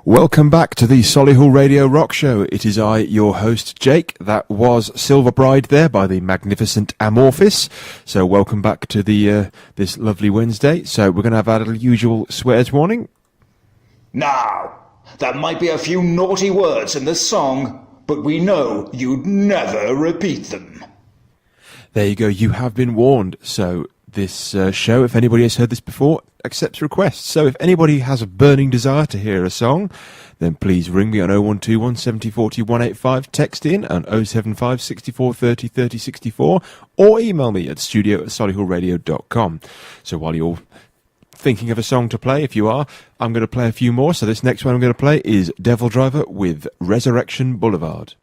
Welcome back to the Solihull Radio Rock Show. It is I, your host, Jake. That was Silver Bride there by the magnificent Amorphis. So welcome back to the this lovely Wednesday. So we're going to have our usual swears warning. Now, there might be a few naughty words in this song, but we know you'd never repeat them. There you go. You have been warned. So this show, if anybody has heard this before, accepts requests. So if anybody has a burning desire to hear a song, then please ring me on 0121 70 40 185, text in on 075 64 30 30 64, or email me at studio@solihullradio.com. So while you're thinking of a song to play, if you are, I'm going to play a few more. So this next one I'm going to play is Devil Driver with Resurrection Boulevard.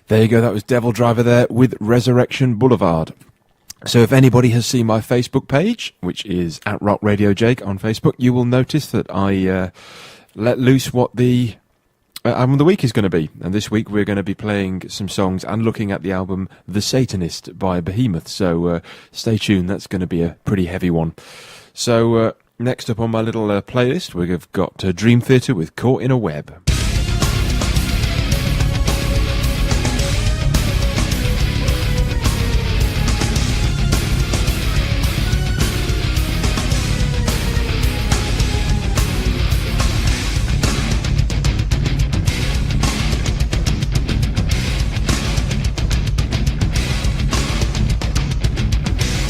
There you go, that was Devil Driver there with Resurrection Boulevard. So if anybody has seen my Facebook page, which is at Rock Radio Jake on Facebook, you will notice that I let loose what the album of the week is going to be. And this week we're going to be playing some songs and looking at the album The Satanist by Behemoth. So stay tuned, that's going to be a pretty heavy one. So next up on my little playlist, we've got Dream Theater with Caught in a Web.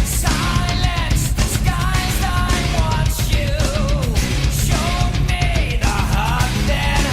Silence, disguised, I want you. Show me the heart that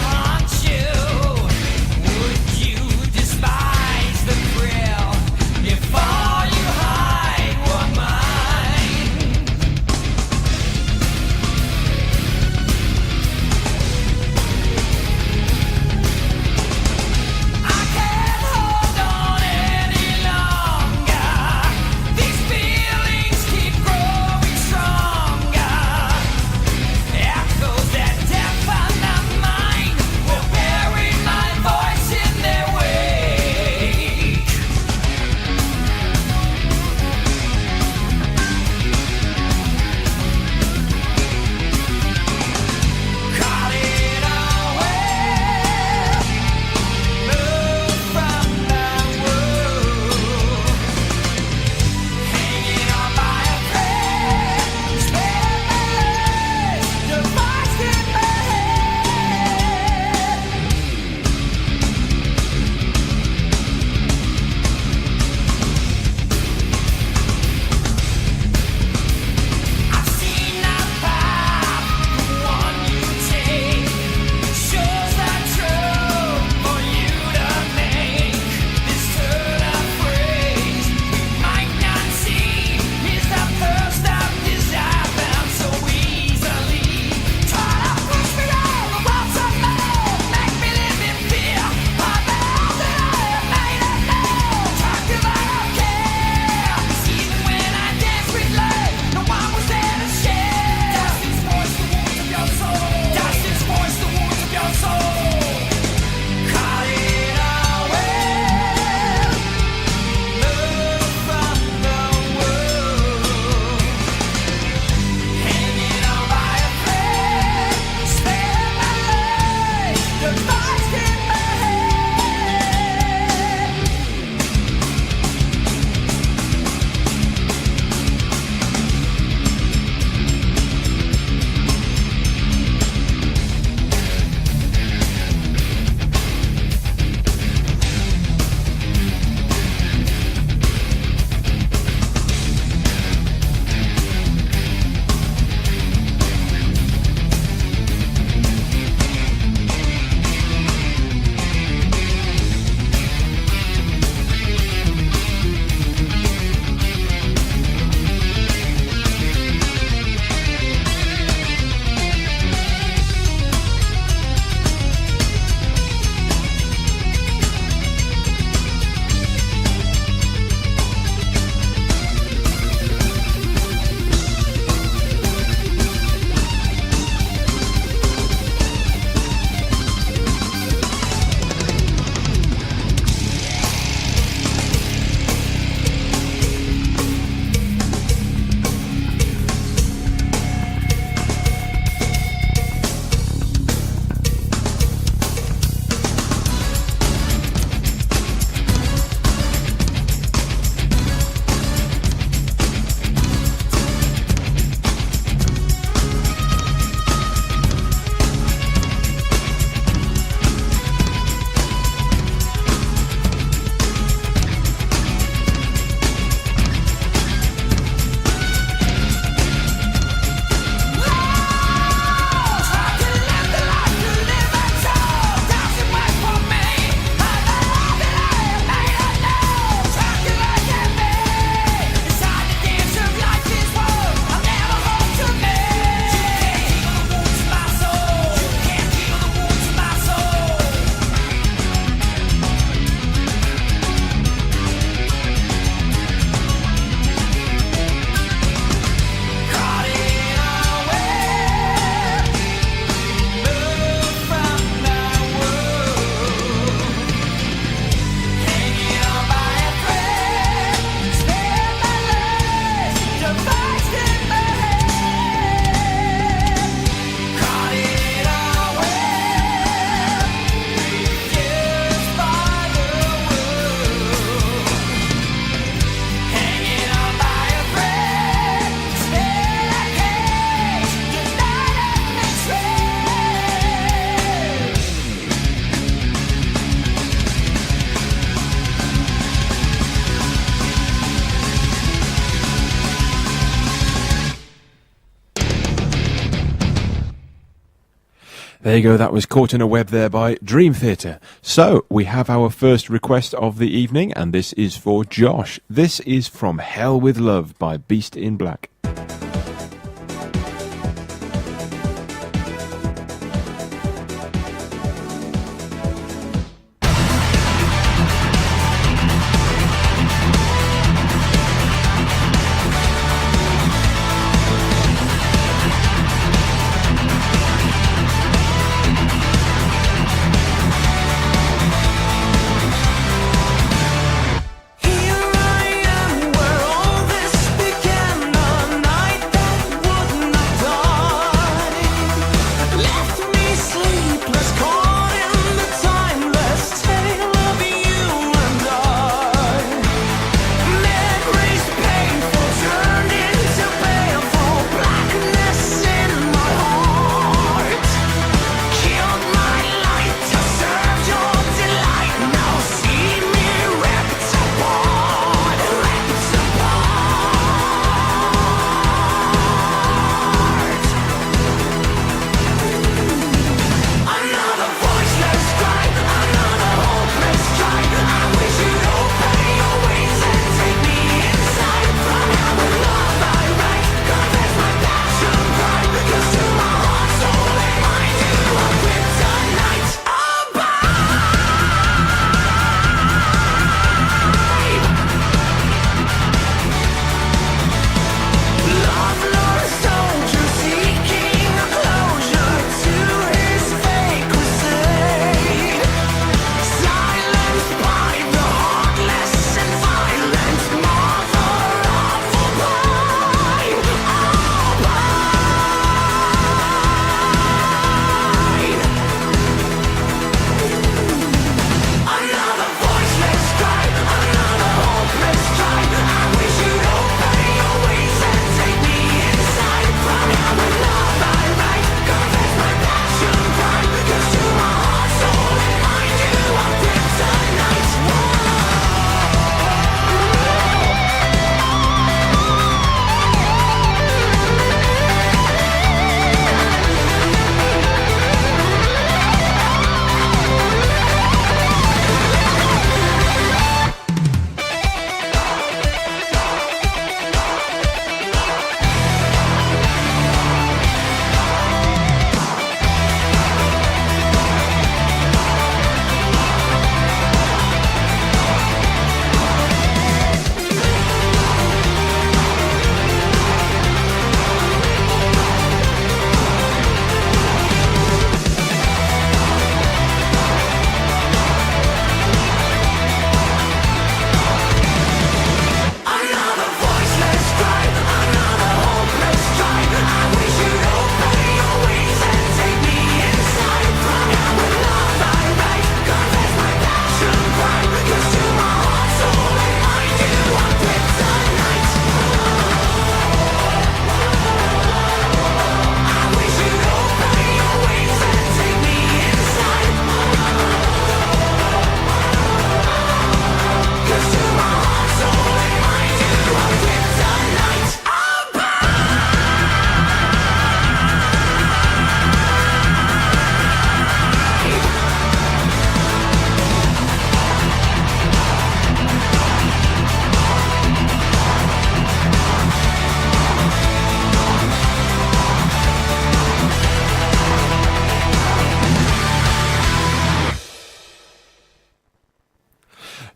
There you go, that was Caught in a Web there by Dream Theater. So, we have our first request of the evening, and this is for Josh. This is From Hell with Love by Beast in Black.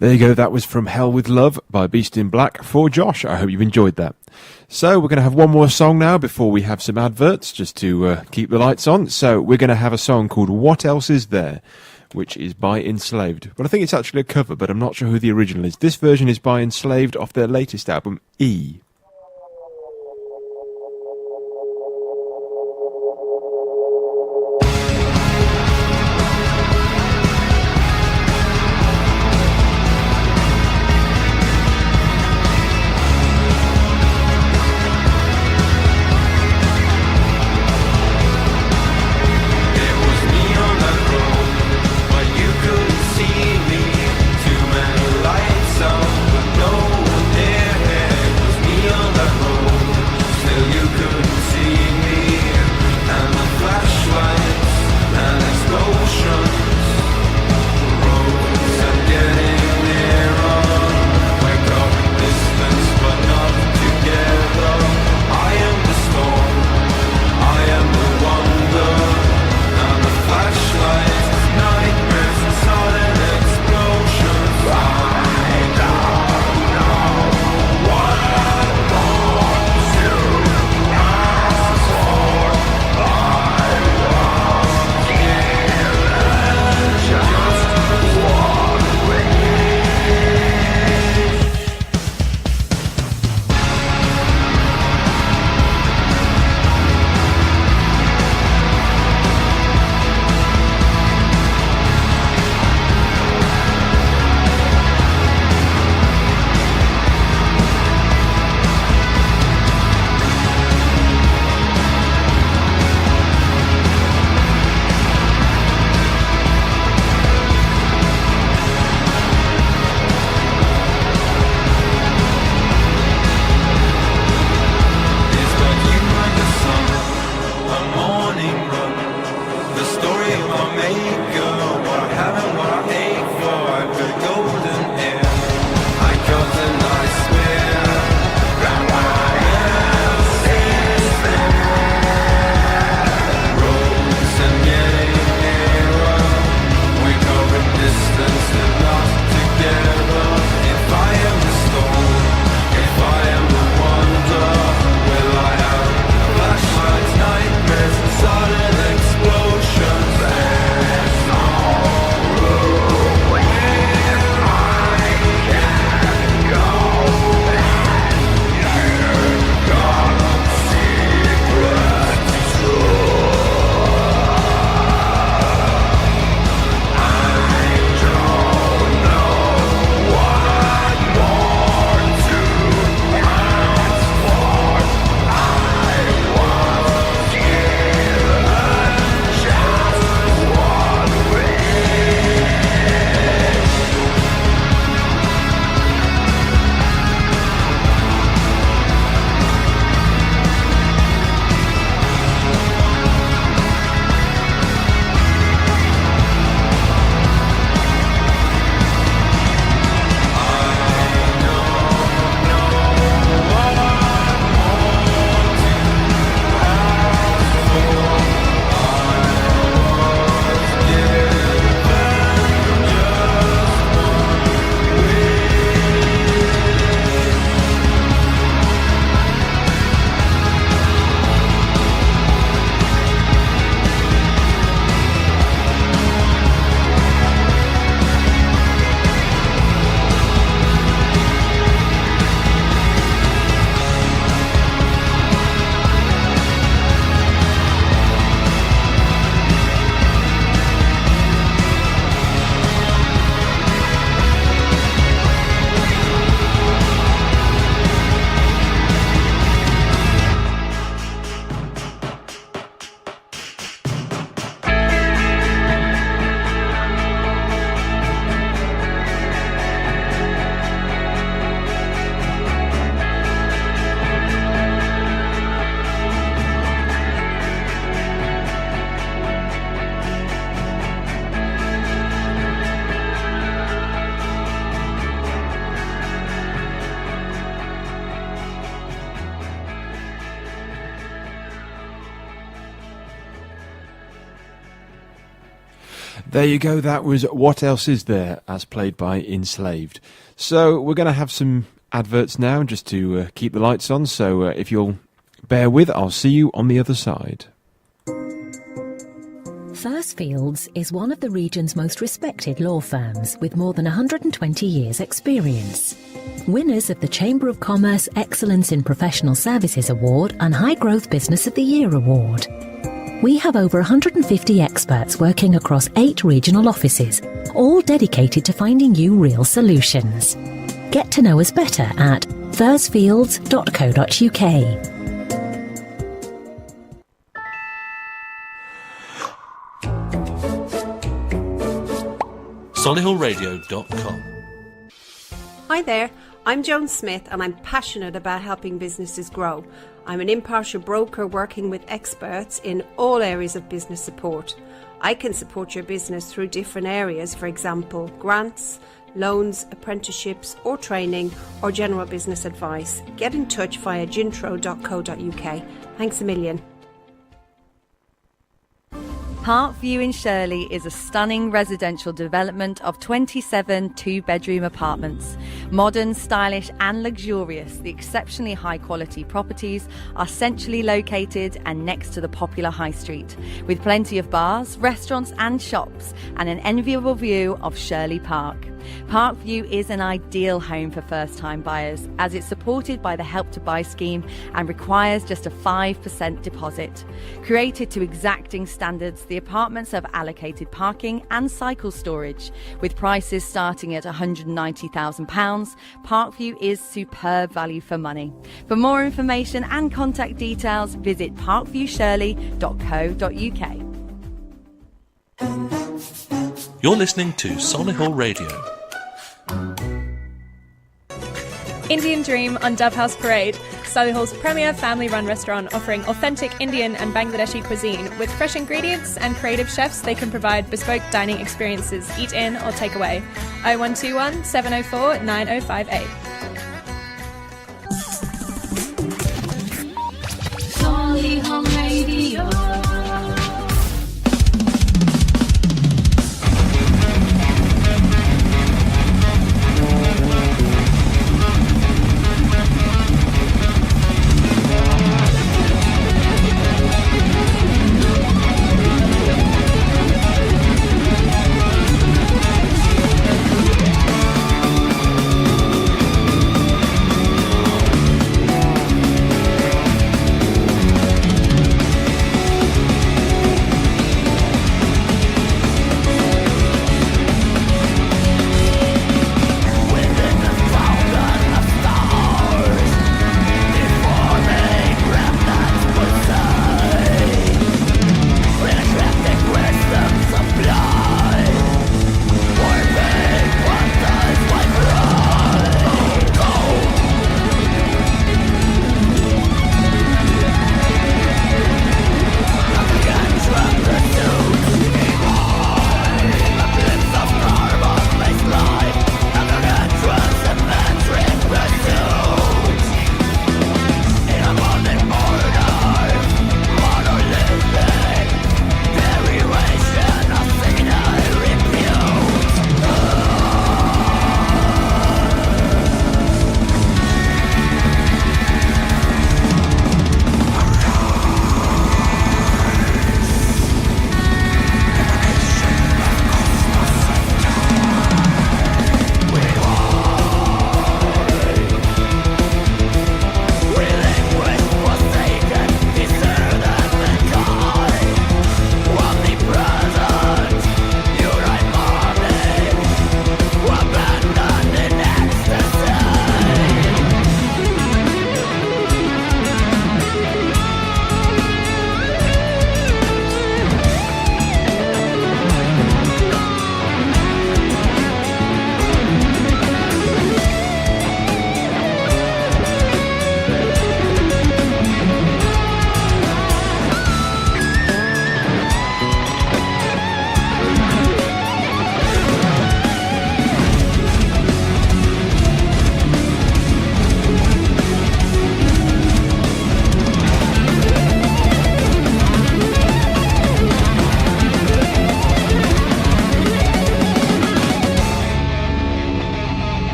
There you go, that was From Hell with Love by Beast in Black for Josh. I hope you've enjoyed that. So we're going to have one more song now before we have some adverts, just to keep the lights on. So we're going to have a song called What Else Is There, which is by Enslaved. But I think it's actually a cover, but I'm not sure who the original is. This version is by Enslaved off their latest album, E. Too many lights on, but no one there. It was me I make of, what I have and what I ache for. I've got golden hair, I got a nice smear. Roads and getting nearer, we cover distance and not together. If I am the storm, if I am the wonder, will I have flashlights, nightmares, and sudden explosions? There's no room where I can go. You've got a secret true. I don't know what more to ask for. I was given just one wish. There you go, that was What Else Is There, as played by Enslaved. So we're going to have some adverts now, just to keep the lights on, so if you'll bear with, I'll see you on the other side. Firstfields is one of the region's most respected law firms with more than 120 years' experience. Winners of the Chamber of Commerce Excellence in Professional Services Award and High Growth Business of the Year Award. We have over 150 experts working across 8 regional offices, all dedicated to finding you real solutions. Get to know us better at thursfields.co.uk. Solihullradio.com. Hi there, I'm Joan Smith and I'm passionate about helping businesses grow. I'm an impartial broker working with experts in all areas of business support. I can support your business through different areas, for example, grants, loans, apprenticeships or training or general business advice. Get in touch via gintro.co.uk. Thanks a million. Parkview in Shirley is a stunning residential development of 27 two-bedroom apartments. Modern, stylish and luxurious, the exceptionally high-quality properties are centrally located and next to the popular high street, with plenty of bars, restaurants and shops, and an enviable view of Shirley Park. Parkview is an ideal home for first-time buyers, as it's supported by the Help to Buy scheme and requires just a 5% deposit. Created to exacting standards, the apartments have allocated parking and cycle storage. With prices starting at £190,000, Parkview is superb value for money. For more information and contact details, visit parkviewshirley.co.uk. You're listening to Solihull Radio. India Indian Dream on Dove House Parade, Solihull's premier family-run restaurant offering authentic Indian and Bangladeshi cuisine with fresh ingredients and creative chefs. They can provide bespoke dining experiences, eat in or take away. 0121 704 9058. Solihull Radio.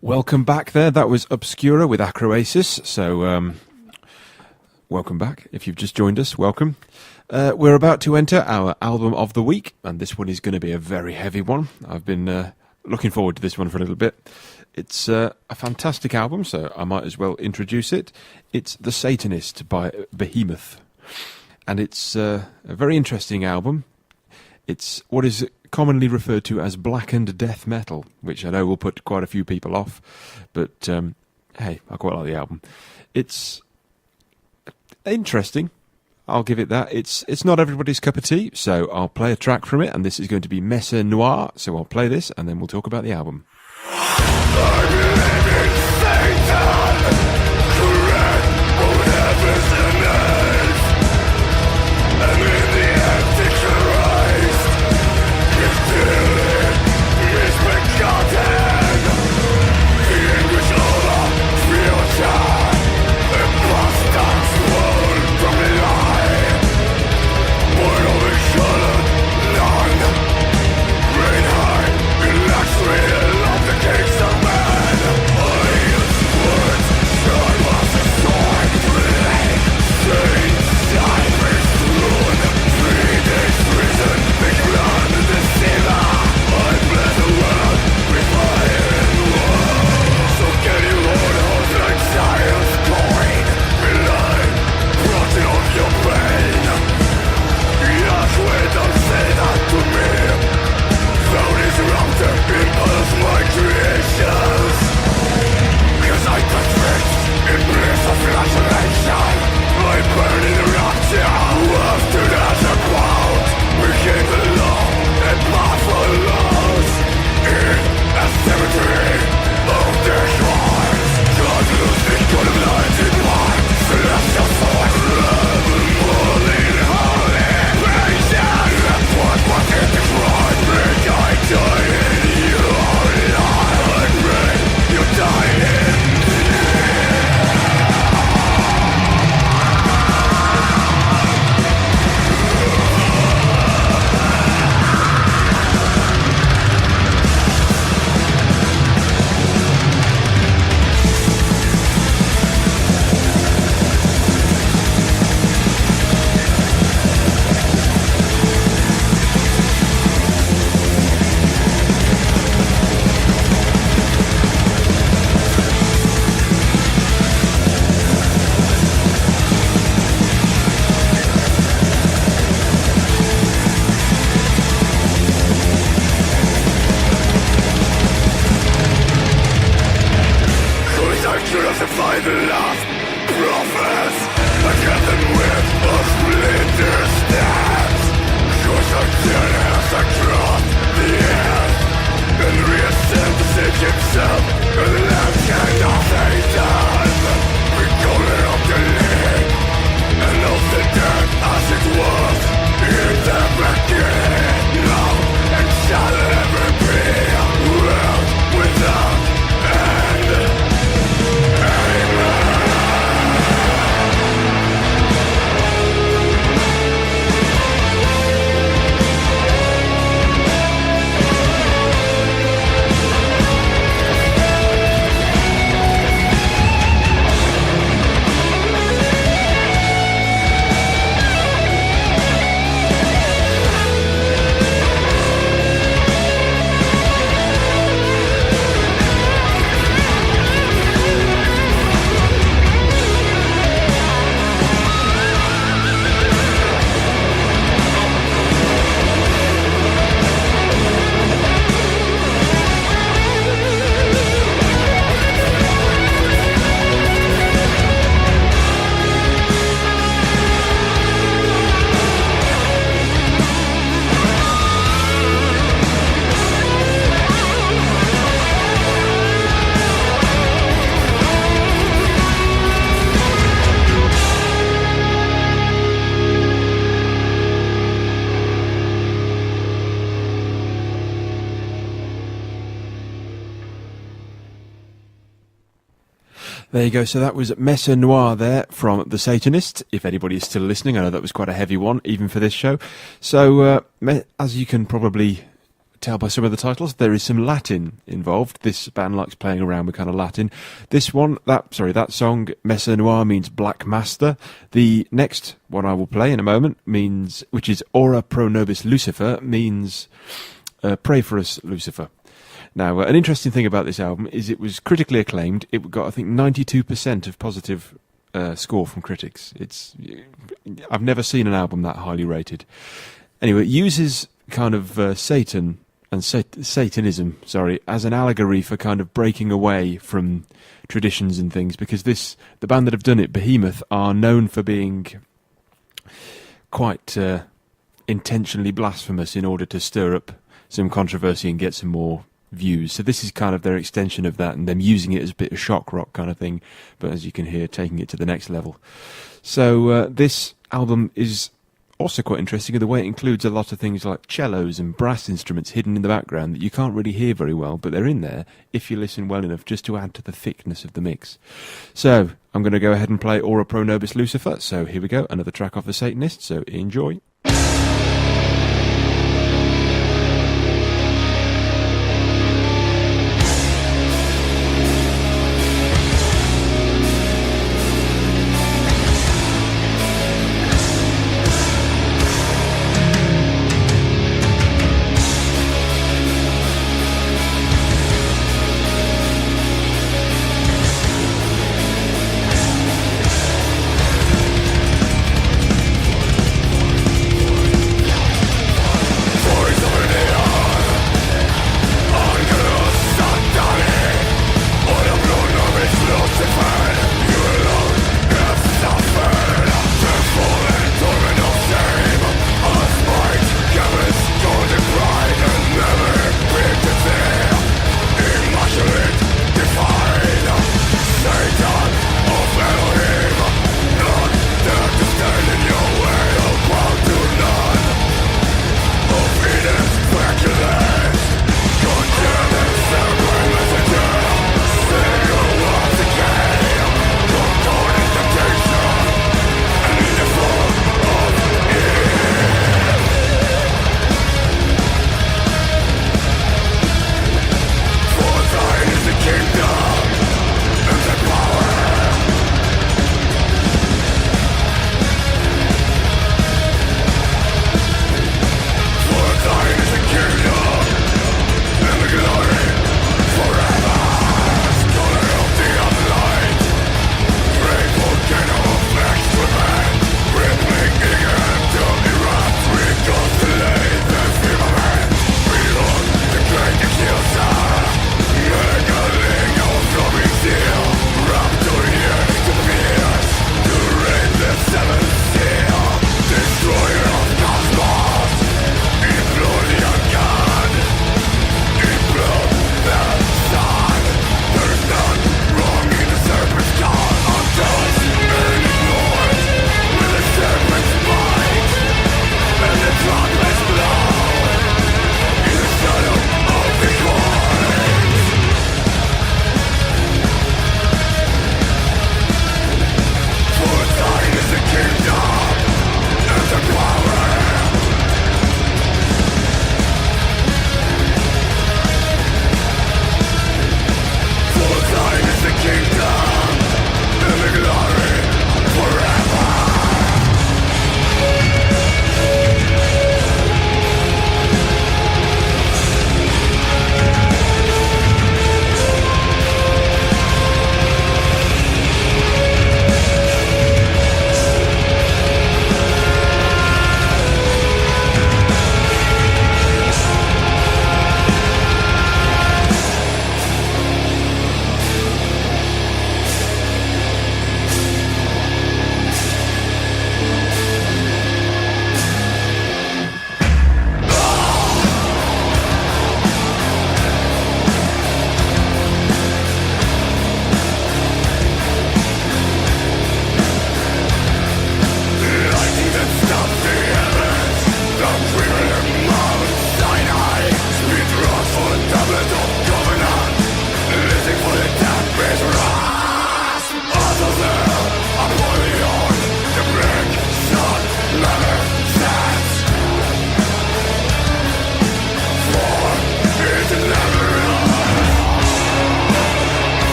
Welcome back there. That was Obscura with Acroasis. So, welcome back. If you've just joined us, welcome. We're about to enter our album of the week, and this one is going to be a very heavy one. I've been looking forward to this one for a little bit. It's a fantastic album, so I might as well introduce it. It's The Satanist by Behemoth. And it's a very interesting album. It's what is commonly referred to as blackened death metal, which I know will put quite a few people off. But, hey, I quite like the album. It's interesting. I'll give it that. It's not everybody's cup of tea, so I'll play a track from it, and this is going to be Messe Noir, so I'll play this, and then we'll talk about the album. There you go. So that was Messe Noir there from The Satanist. If anybody is still listening, I know that was quite a heavy one, even for this show. So, as you can probably tell by some of the titles, there is some Latin involved. This band likes playing around with kind of Latin. This one, that song, Messe Noir, means Black Master. The next one I will play in a moment means, which is Ora Pro Nobis Lucifer, means Pray for us, Lucifer. Now, an interesting thing about this album is it was critically acclaimed. It got, I think, 92% of positive score from critics. I've never seen an album that highly rated. Anyway, it uses kind of Satan and Satanism, as an allegory for kind of breaking away from traditions and things, because the band that have done it, Behemoth, are known for being quite intentionally blasphemous in order to stir up some controversy and get some more views. So this is kind of their extension of that, and them using it as a bit of shock rock kind of thing, but as you can hear, taking it to the next level. So this album is also quite interesting in the way it includes a lot of things like cellos and brass instruments hidden in the background that you can't really hear very well, but they're in there if you listen well enough, just to add to the thickness of the mix. So I'm going to go ahead and play Ora Pro Nobis Lucifer. So here we go, another track off The Satanist, so enjoy.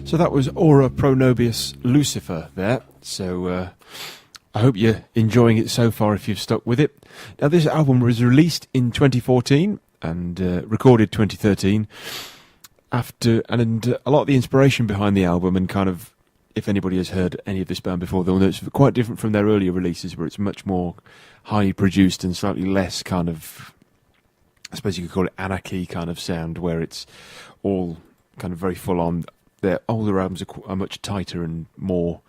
So that was Ora Pro Nobis Lucifer there. So I hope you're enjoying it so far if you've stuck with it. Now, this album was released in 2014 and recorded 2013. And a lot of the inspiration behind the album, and kind of, if anybody has heard any of this band before, they'll know it's quite different from their earlier releases, where it's much more highly produced and slightly less kind of, I suppose you could call it anarchy kind of sound, where it's all kind of very full on. Their older albums are much tighter and more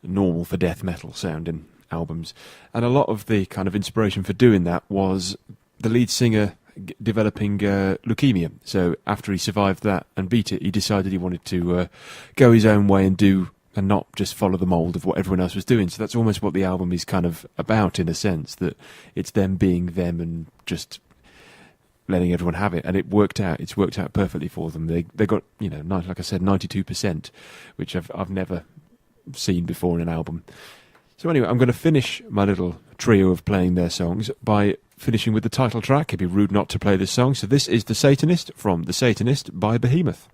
normal for death metal sounding albums. And a lot of the kind of inspiration for doing that was the lead singer developing leukemia. So after he survived that and beat it, he decided he wanted to go his own way and not just follow the mould of what everyone else was doing. So that's almost what the album is kind of about, in a sense, that it's them being them and just letting everyone have it. And it worked out. It's worked out perfectly for them. They got, like I said, 92%, which I've never seen before in an album. So anyway, I'm going to finish my little trio of playing their songs by finishing with the title track. It'd be rude not to play this song. So this is The Satanist from The Satanist by Behemoth.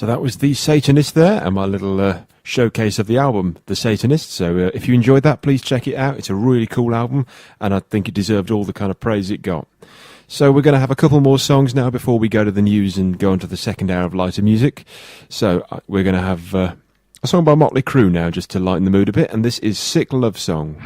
So that was The Satanist there, and my little showcase of the album, The Satanist. So if you enjoyed that, please check it out. It's a really cool album, and I think it deserved all the kind of praise it got. So we're going to have a couple more songs now before we go to the news and go into the second hour of lighter music. So we're going to have a song by Motley Crue now, just to lighten the mood a bit, and this is Sick Love Song.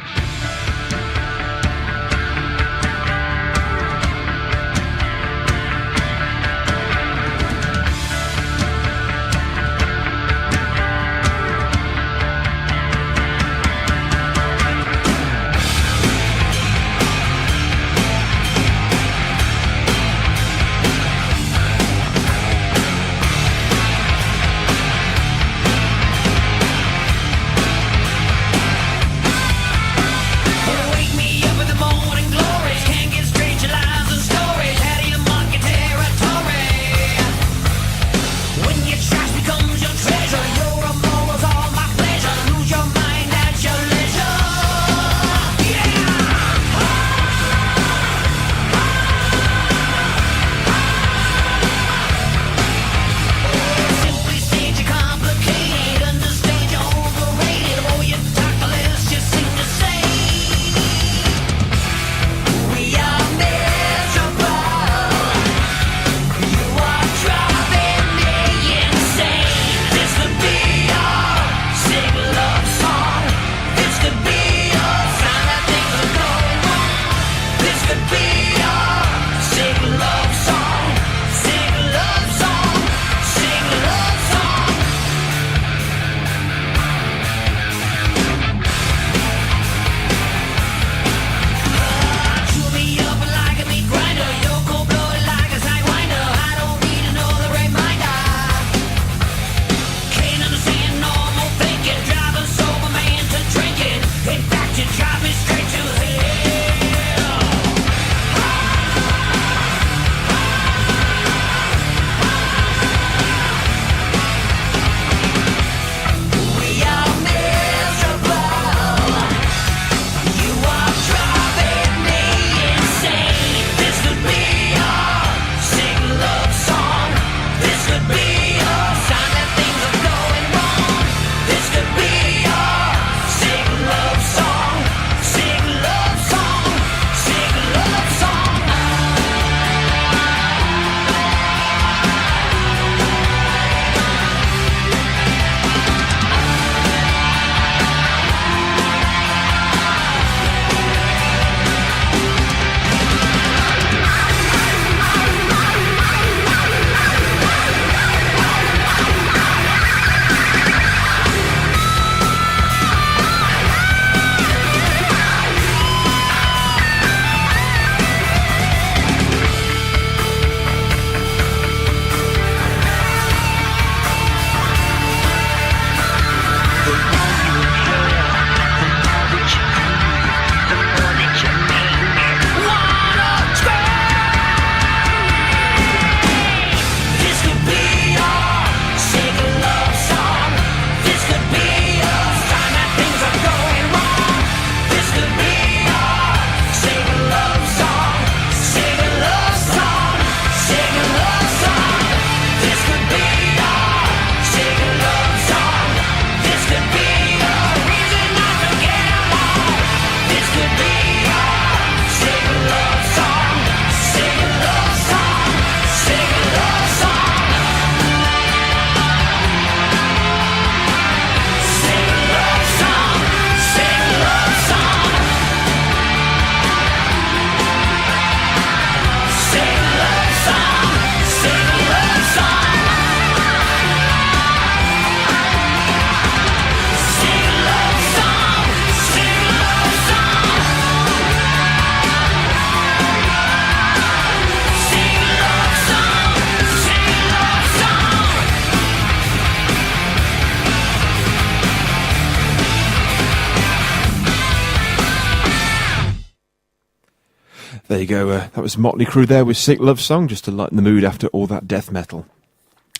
There you go, that was Motley Crue there with Sick Love Song, just to lighten the mood after all that death metal.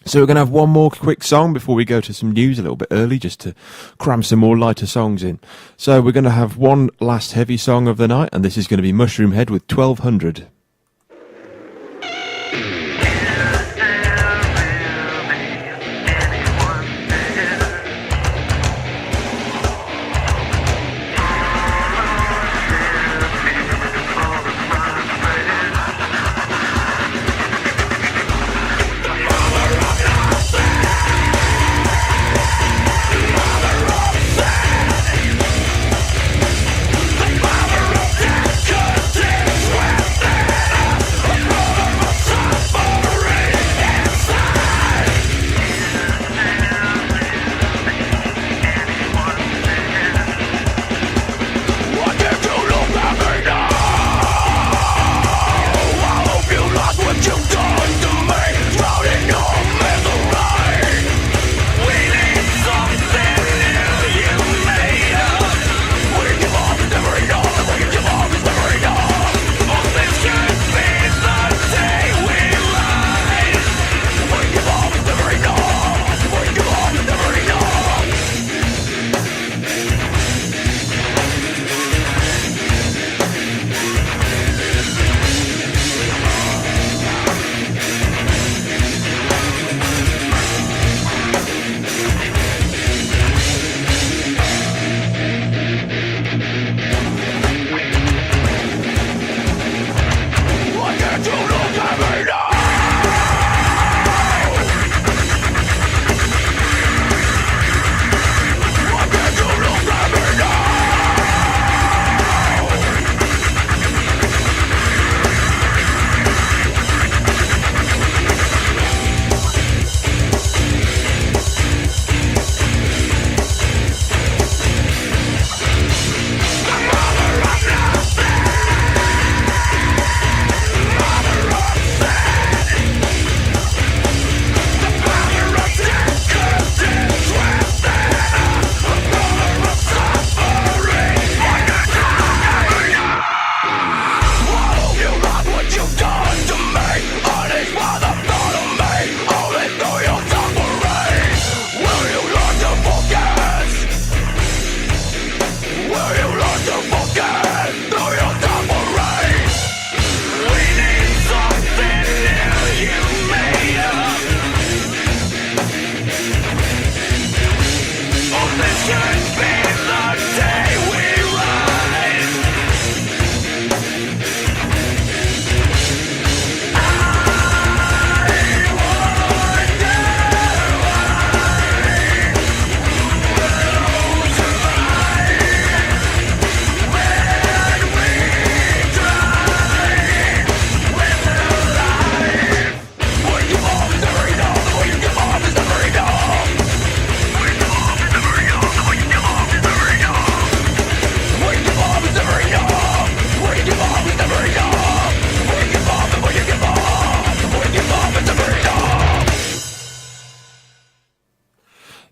So we're going to have one more quick song before we go to some news a little bit early, just to cram some more lighter songs in. So we're going to have one last heavy song of the night, and this is going to be Mushroom Head with 1200.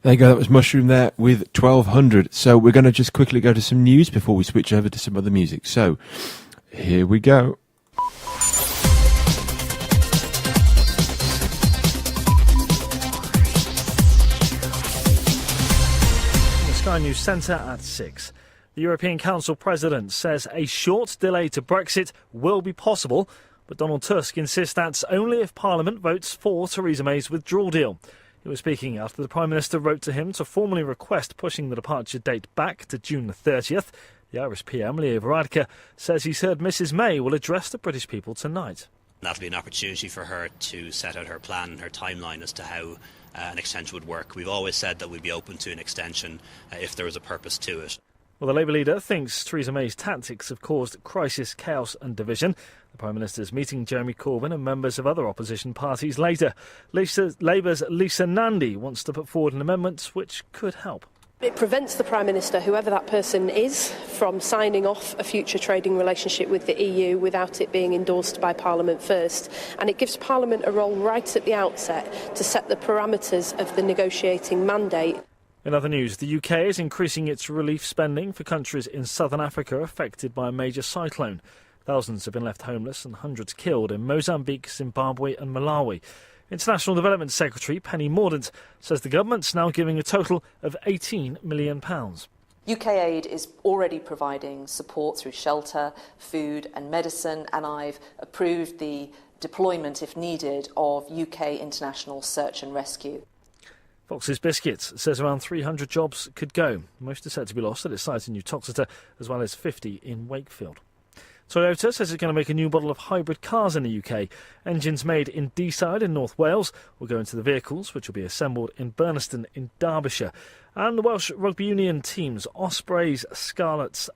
There you go, that was Mushroom there with 1200. So we're going to just quickly go to some news before we switch over to some other music. So here we go. The Sky News Centre at 6. The European Council President says a short delay to Brexit will be possible, but Donald Tusk insists that's only if Parliament votes for Theresa May's withdrawal deal. He was speaking after the Prime Minister wrote to him to formally request pushing the departure date back to June the 30th. The Irish PM, Leo Varadkar, says he's heard Mrs May will address the British people tonight. That'll be an opportunity for her to set out her plan and her timeline as to how an extension would work. We've always said that we'd be open to an extension if there was a purpose to it. Well, the Labour leader thinks Theresa May's tactics have caused crisis, chaos and division. The Prime Minister is meeting Jeremy Corbyn and members of other opposition parties later. Labour's Lisa Nandy wants to put forward an amendment which could help. It prevents the Prime Minister, whoever that person is, from signing off a future trading relationship with the EU without it being endorsed by Parliament first. And it gives Parliament a role right at the outset to set the parameters of the negotiating mandate. In other news, the UK is increasing its relief spending for countries in southern Africa affected by a major cyclone. Thousands have been left homeless and hundreds killed in Mozambique, Zimbabwe and Malawi. International Development Secretary Penny Mordaunt says the government's now giving a total of £18 million. UK Aid is already providing support through shelter, food and medicine, and I've approved the deployment, if needed, of UK International Search and Rescue. Fox's Biscuits says around 300 jobs could go. Most are set to be lost at its site in Uttoxeter, as well as 50 in Wakefield. Toyota says it's going to make a new model of hybrid cars in the UK. Engines made in Deeside in North Wales will go into the vehicles, which will be assembled in Burniston in Derbyshire. And the Welsh Rugby Union teams, Ospreys and Scarlets,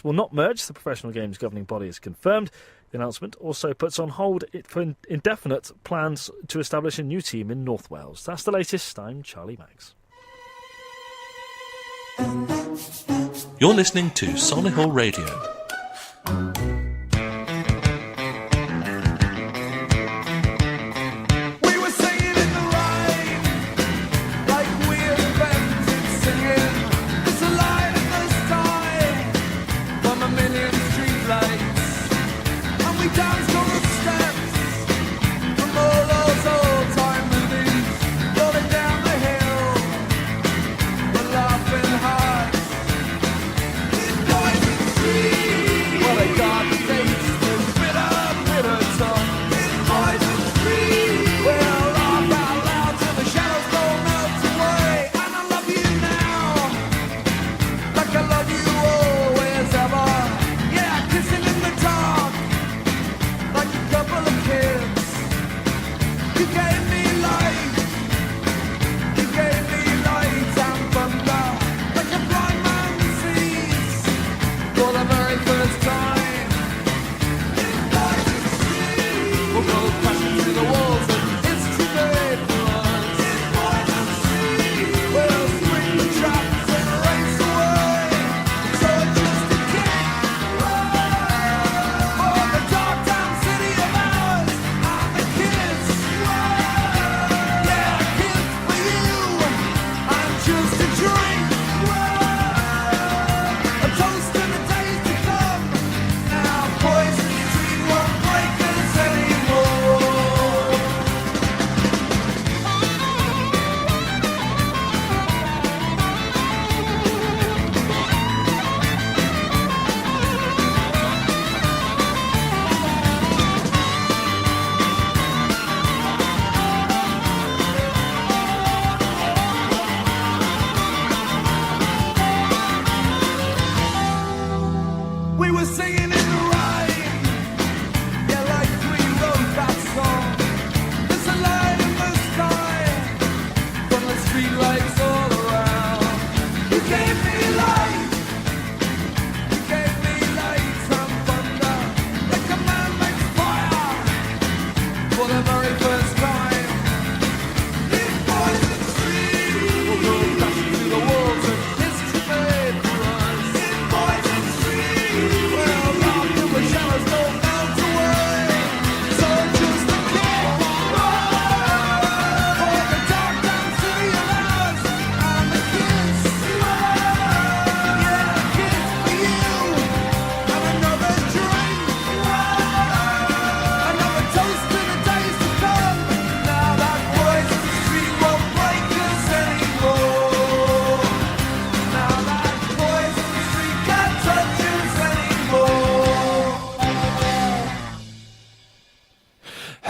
will not merge. The professional games governing body has confirmed. The announcement also puts on hold for indefinite plans to establish a new team in North Wales. That's the latest. I'm Charlie Maggs. You're listening to Solihull Radio. We were singing in the rain, like we're invented singing. It's a light in the sky, from a million streetlights, and we danced on the steps from all those old-time movies, rolling down the hill, we're laughing hard in Poison Street.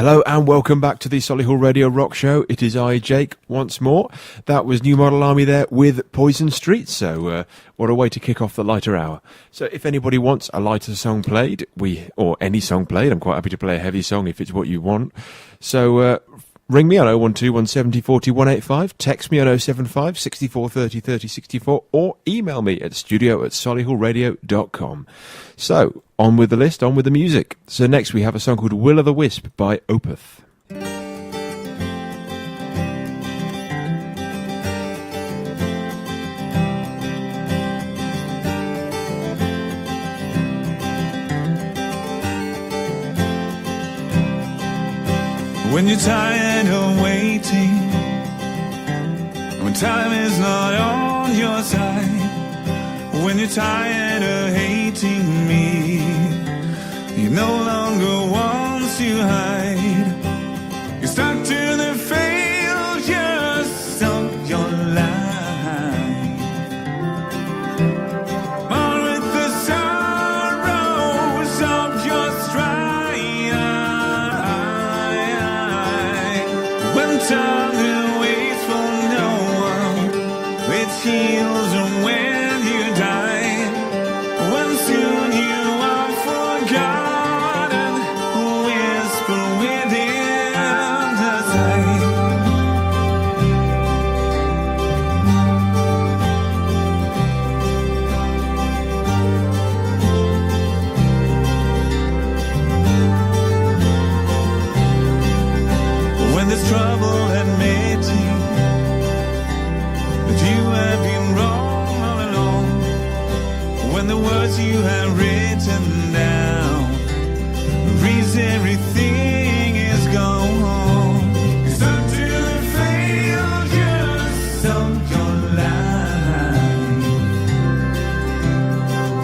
Hello and welcome back to the Solihull Radio Rock Show. It is I, Jake, once more. That was New Model Army there with Poison Street. So what a way to kick off the lighter hour. So if anybody wants a lighter song played, or any song played, I'm quite happy to play a heavy song if it's what you want. So ring me on 012 170 40 185, text me on 075 64 30 30 64, or email me at studio@solihullradio.com. So, on with the list, on with the music. So next we have a song called Will o' the Wisp by Opeth. When you're tired of waiting, when time is not on your side, when you're tired of hating me, you no longer want to hide. You're stuck to the failures of your life, or with the sorrows of your strife. When time waits for no one, it heals when you die. When soon you are forgotten, whisper within the sight. When there's trouble admitting that you have been wrong all along, when the words you have written down, the reason everything is gone, it's up to the failures of your life,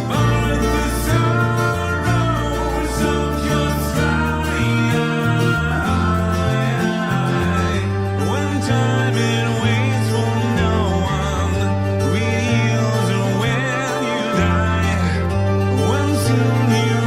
or the sorrows of your strife. When time it waits for no one, we yield when you die. When soon you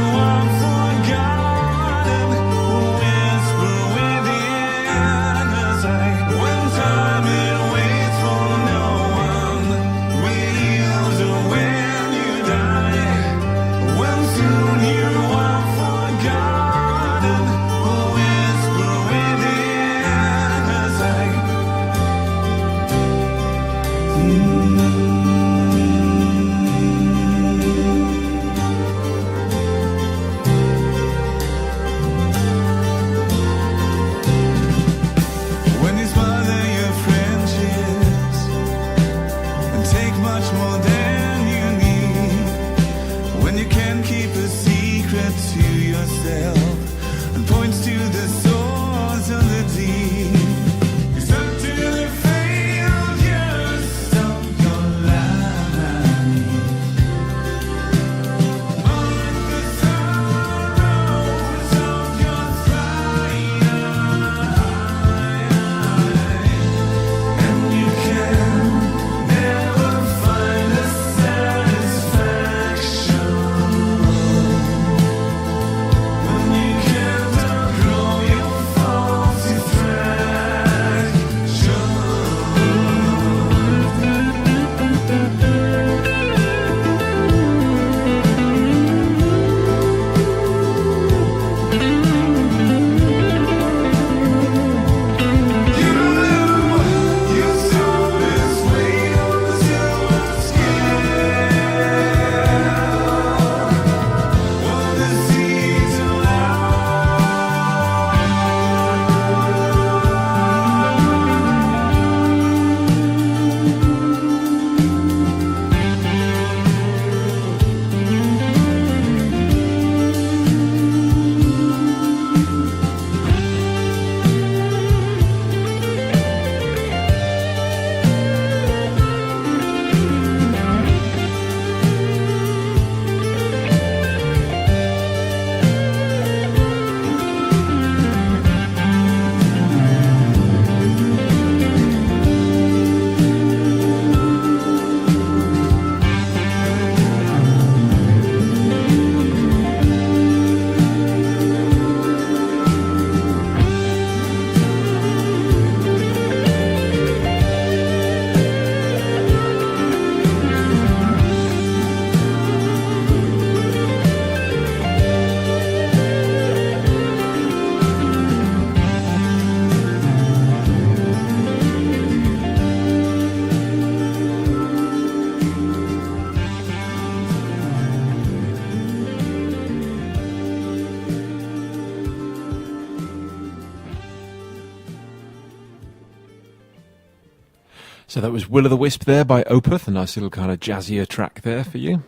So that was Will o' the Wisp there by Opeth, a nice little kind of jazzier track there for you.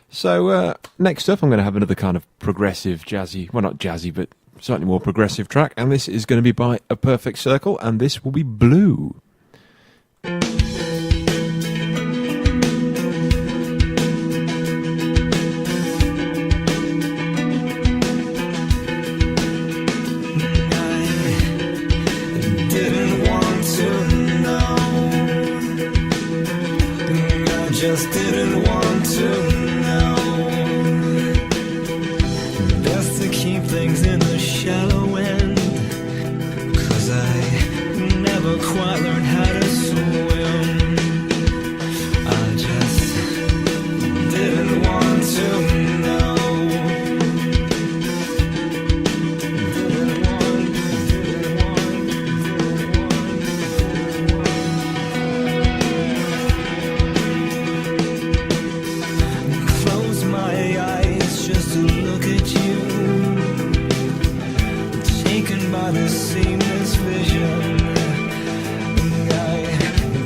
So next up I'm going to have another kind of progressive jazzy, well not jazzy but slightly more progressive track, and this is going to be by A Perfect Circle, and this will be Blue. Just didn't want to know. Best to keep things in the shallow end, 'cause I never quite learned how to swim. I just didn't want to know. By the seamless vision, I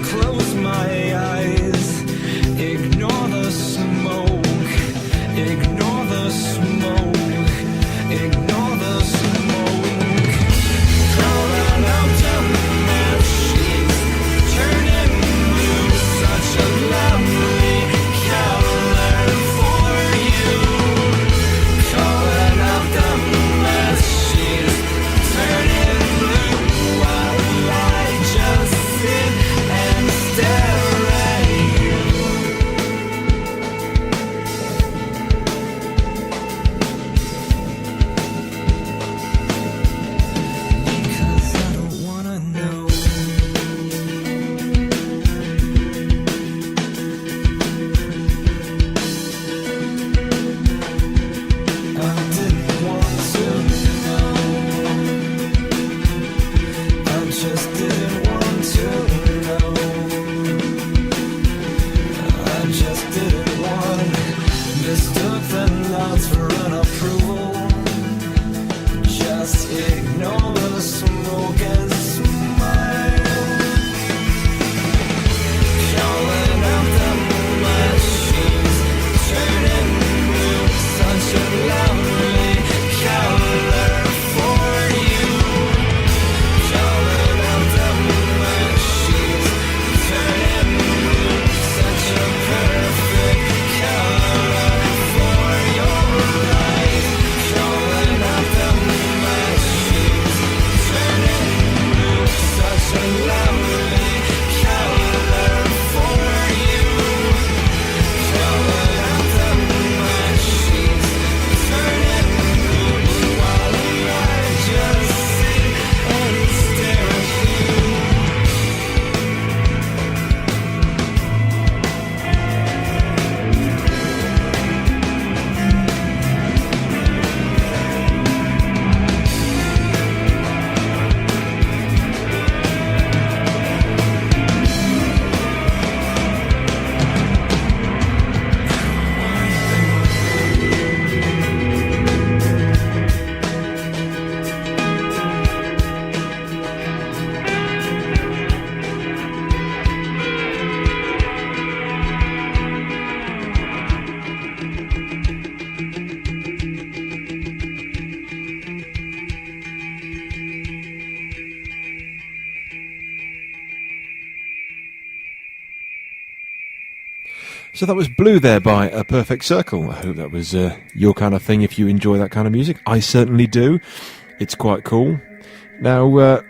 close my eyes, ignore the smoke, ignore the smoke, ignore the smoke. Crawling out of my sheets, turning blue, such a lovely color for you. Crawling out of my sheets, turning blue while I just sit and stare at you. Because I don't wanna know. I didn't want to know. I just didn't want to know. I just didn't want. Mistook the nods for an approval. Just ignore the smoke and smile. Calling out the machines, turning blue, such a lovely color for you. Calling out the machines, turning blue, such a perfect color for your eyes. Calling out the machines, turning blue, such a lovely color for you. Calling out the machines, turning blue while I just sit and stare at you. So that was Blue there by A Perfect Circle. I hope that was your kind of thing if you enjoy that kind of music. I certainly do. It's quite cool. Now,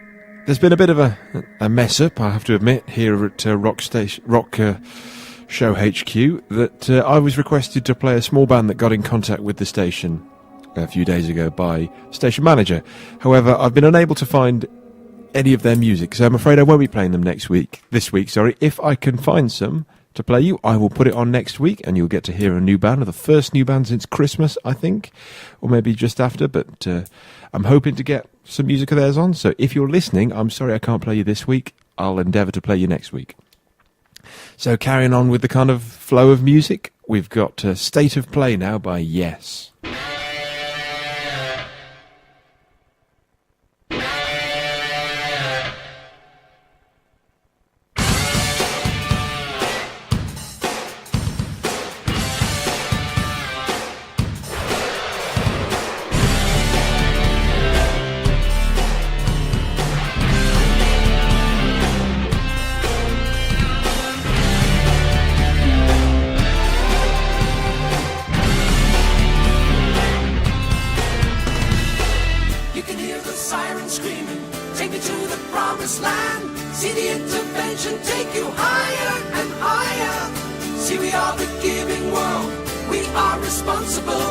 there's been a bit of a mess up, I have to admit, here at Rock Show HQ, that I was requested to play a small band that got in contact with the station a few days ago by station manager. However, I've been unable to find any of their music, so I'm afraid I won't be playing them this week. If I can find some to play you, I will put it on next week, and you'll get to hear a new band, or the first new band since Christmas, I think, or maybe just after, but I'm hoping to get some music of theirs on, so if you're listening, I'm sorry I can't play you this week. I'll endeavour to play you next week. So carrying on with the kind of flow of music, we've got State of Play now by Yes. responsible.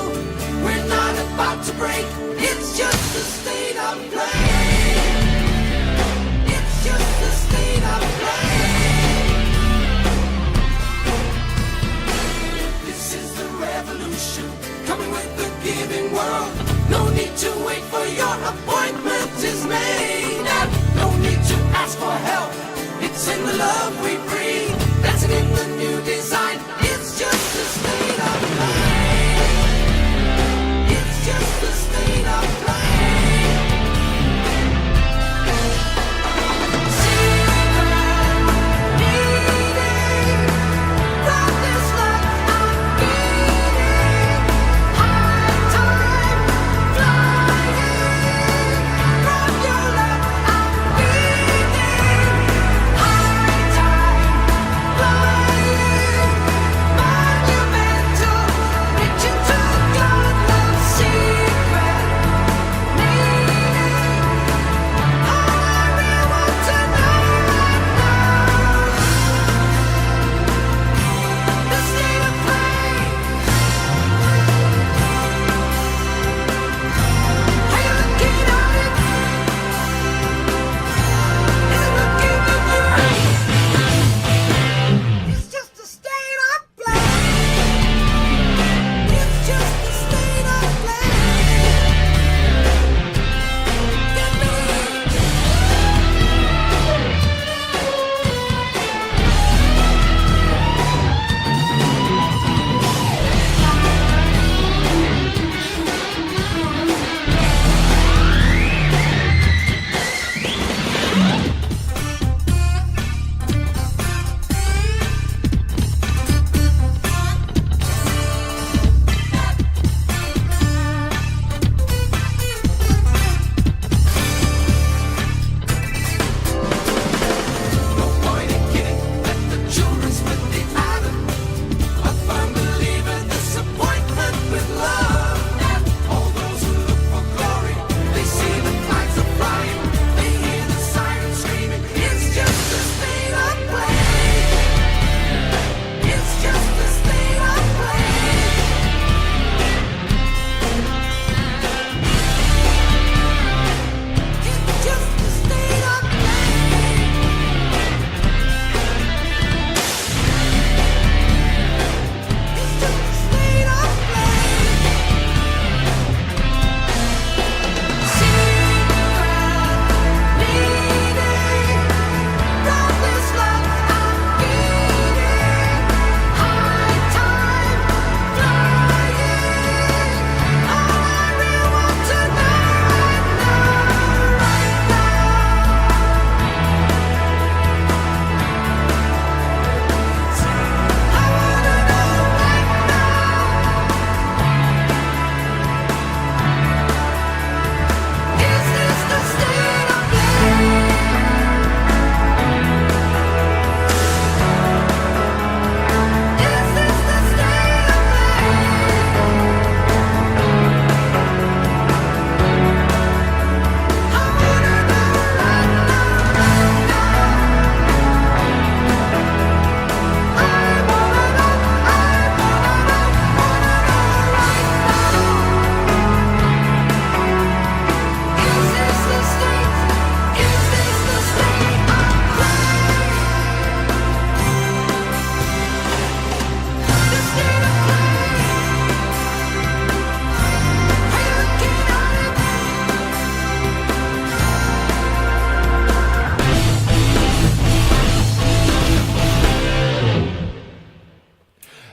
We're not about to break. It's just a state of play. It's just a state of play. This is the revolution, coming with the giving world. No need to wait for your appointment is made. No need to ask for help. It's in the love we breathe. Dancing in the new design. It's just a state of play. It's just a state of play.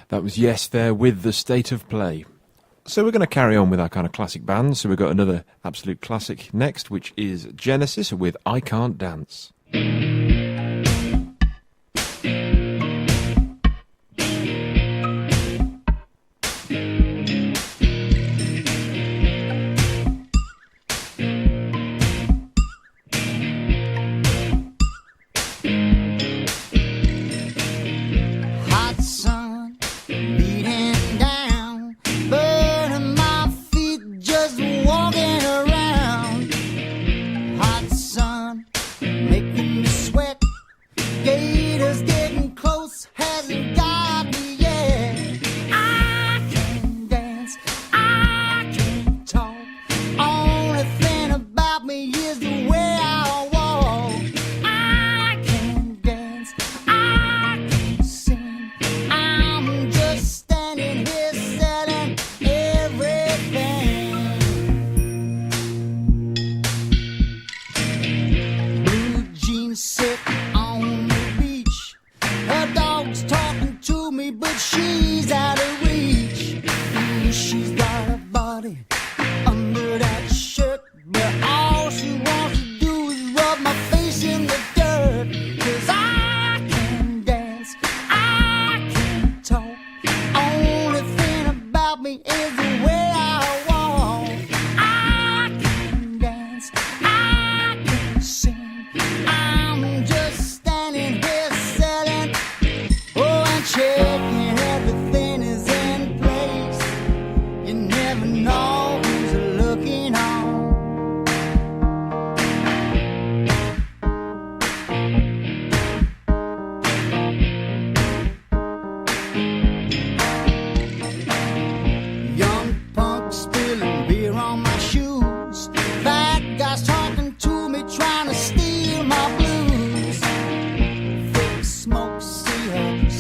That was Yes there with The State of Play. So we're going to carry on with our kind of classic bands. So we've got another absolute classic next, which is Genesis with I Can't Dance. Hot sun beating down, burning my feet just walking around. Hot sun making me sweat.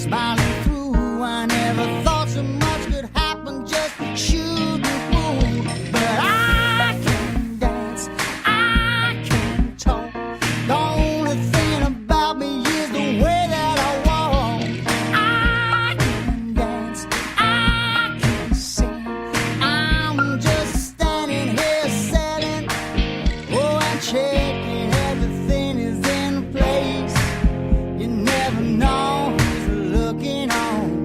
smiling through. I never thought so much could happen just shooting through. But I can dance, I can talk. The only thing about me is the way that I walk. I can dance, I can sing. I'm just standing here selling, oh, and checking everything is in place. You never know who's looking on.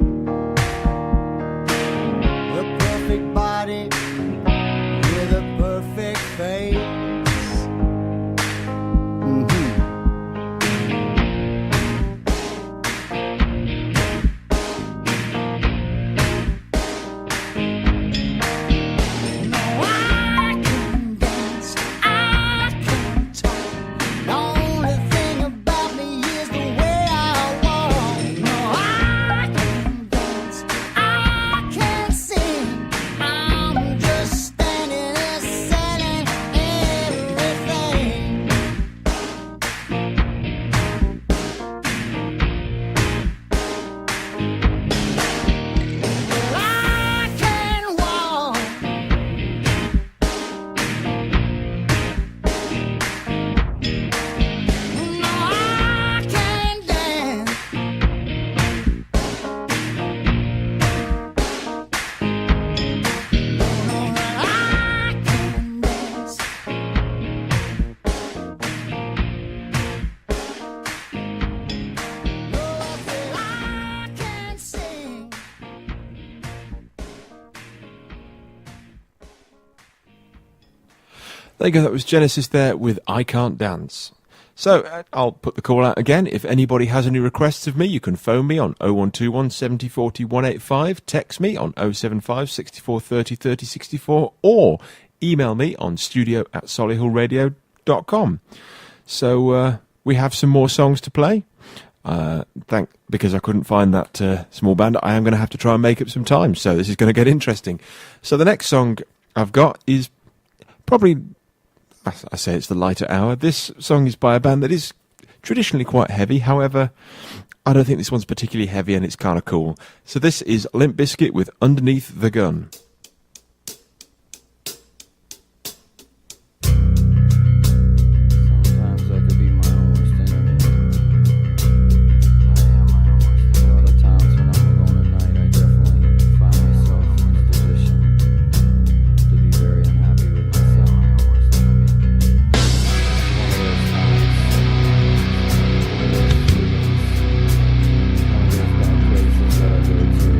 A perfect body with a perfect face. The only thing about me is the way I walk. No, I can dance, I can sing. I'm just standing there selling everything. Well, I can walk. No, I can dance. No, I can dance. No, I can sing. There you go, that was Genesis there with I Can't Dance. So, I'll put the call out again. If anybody has any requests of me, you can phone me on 0121 70 40 185, text me on 075 64 30 30 64, or email me on studio@solihullradio.com. So, we have some more songs to play. Because I couldn't find that small band, I am going to have to try and make up some time. So, this is going to get interesting. So, the next song I've got is probably, I say it's the lighter hour. This song is by a band that is traditionally quite heavy. However, I don't think this one's particularly heavy, and it's kind of cool. So this is Limp Bizkit with Underneath the Gun. Sometimes I could be my own worst enemy. I am my own worst enemy. A lot of times when I'm alone at night, I definitely find myself in a position to be very unhappy with myself. One of those times, one of those feelings, one of those bad places that I go to.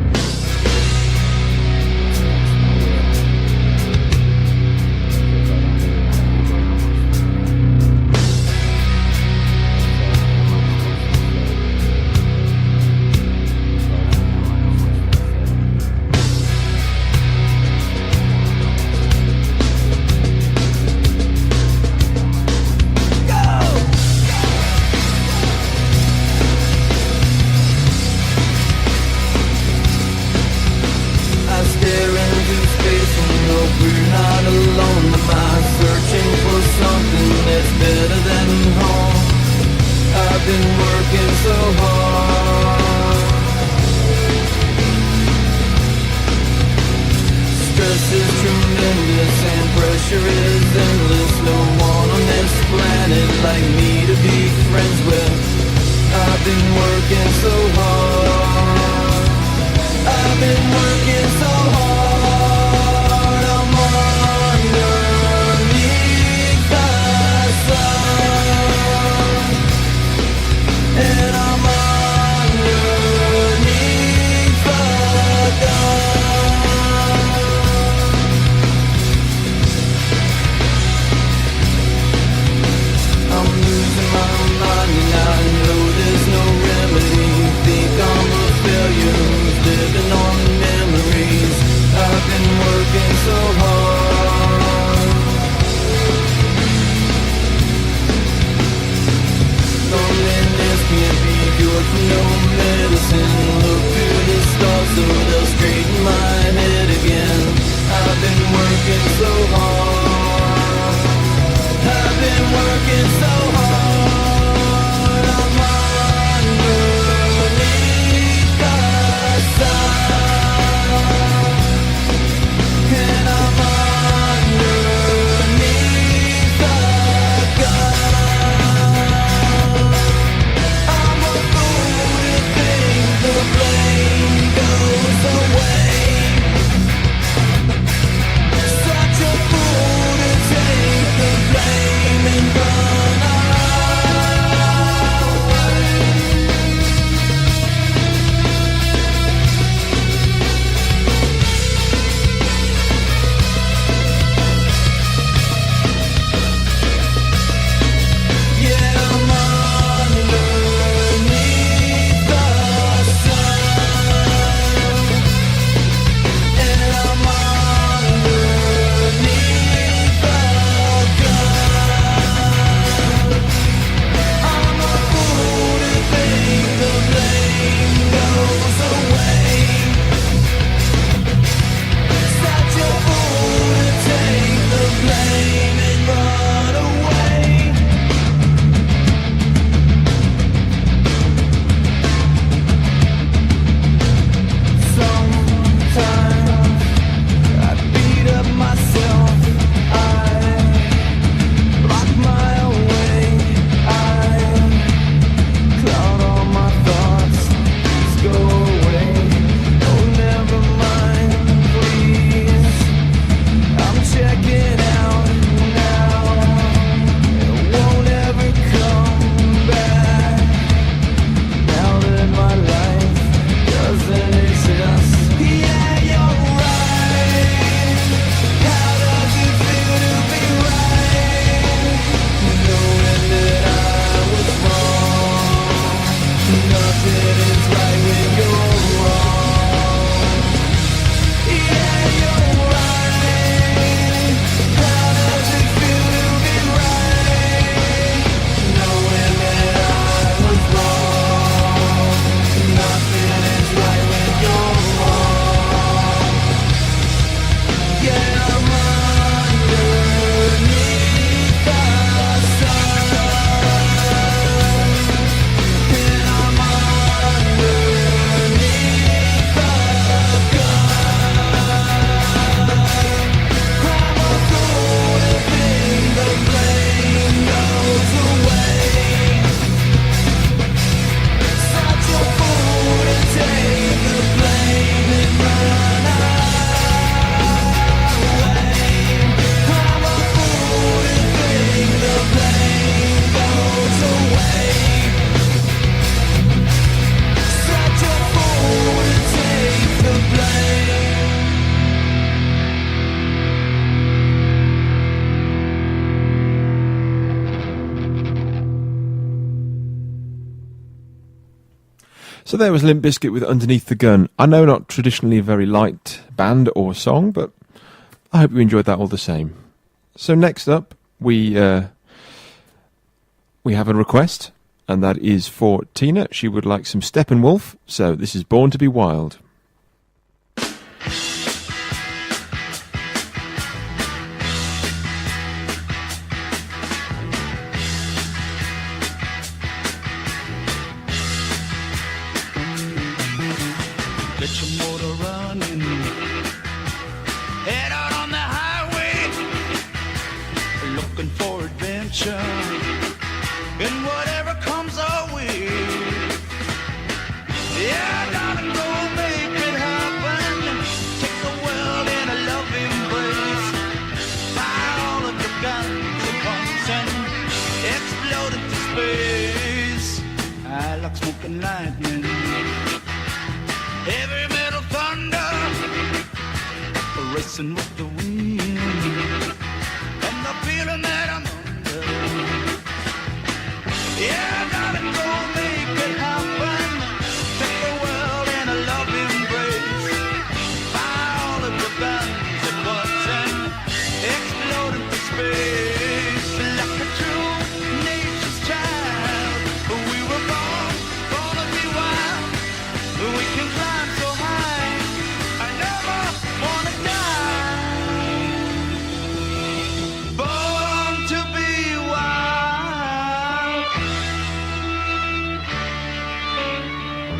So there was Limp Bizkit with Underneath the Gun. I know not traditionally a very light band or song, but I hope you enjoyed that all the same. So next up, we have a request, and that is for Tina. She would like some Steppenwolf, so this is Born to be Wild. Get your motor running. Head out on the highway, looking for adventure. And whatever comes our way, yeah, darling, go make it happen. Take the world in a loving embrace. Fire all of your guns at once and explode into space. I like smoking lightning. Heavy metal thunder, racing with the wind, and the feeling that I'm under. Yeah, darling, go make it happen. Take the world in a loving embrace. Fire all of your guns at once and explode into space. Like a true nature's child, we were born to be wild. We can climb so high, I never wanna die. Born to be wild.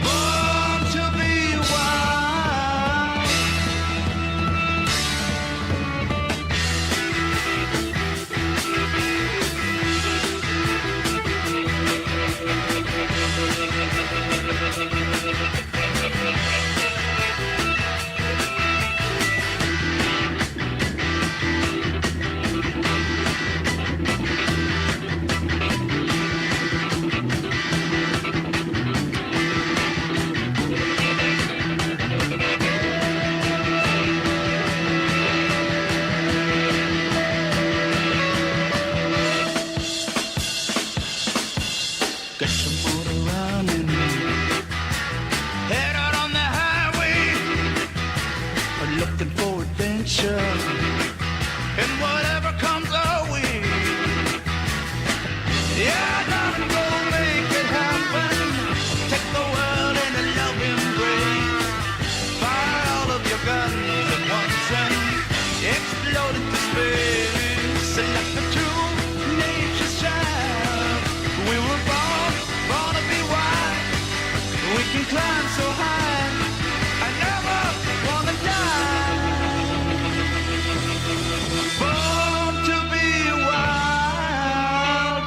Born to be wild. Get your motor running. Head out on the highway, looking for adventure. And whatever comes our way, yeah, darling, go make it happen. Take the world in a loving embrace. Fire all of your guns at once and explode into space. Like a true nature's child, we were born to be wild. We can climb so high, I never wanna die. Born to be wild.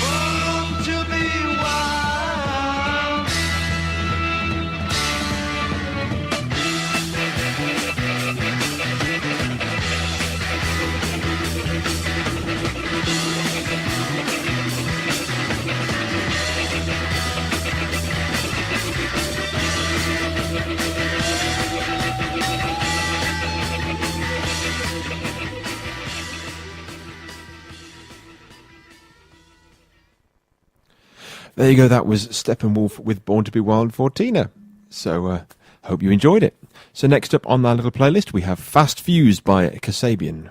Born to be wild. There you go, that was Steppenwolf with Born to be Wild for Tina. So, hope you enjoyed it. So next up on our little playlist, we have Fast Fused by Kasabian.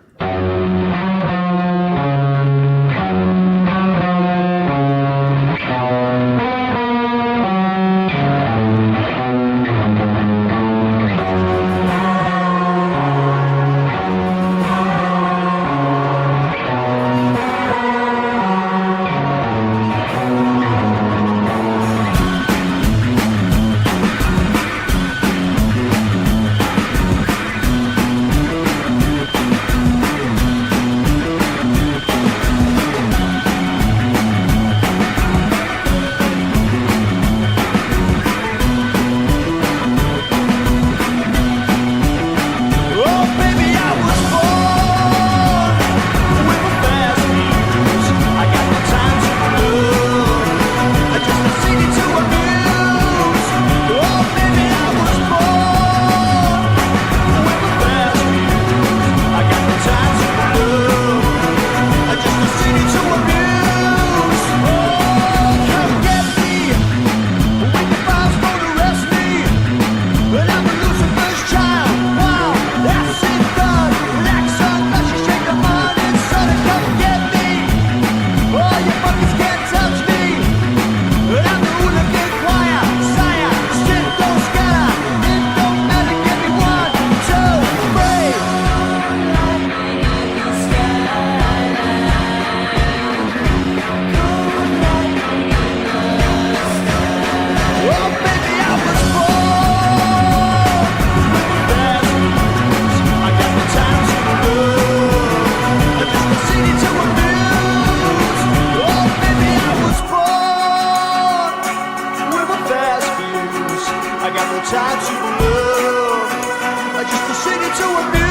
got no time to love, just to sing it to amuse.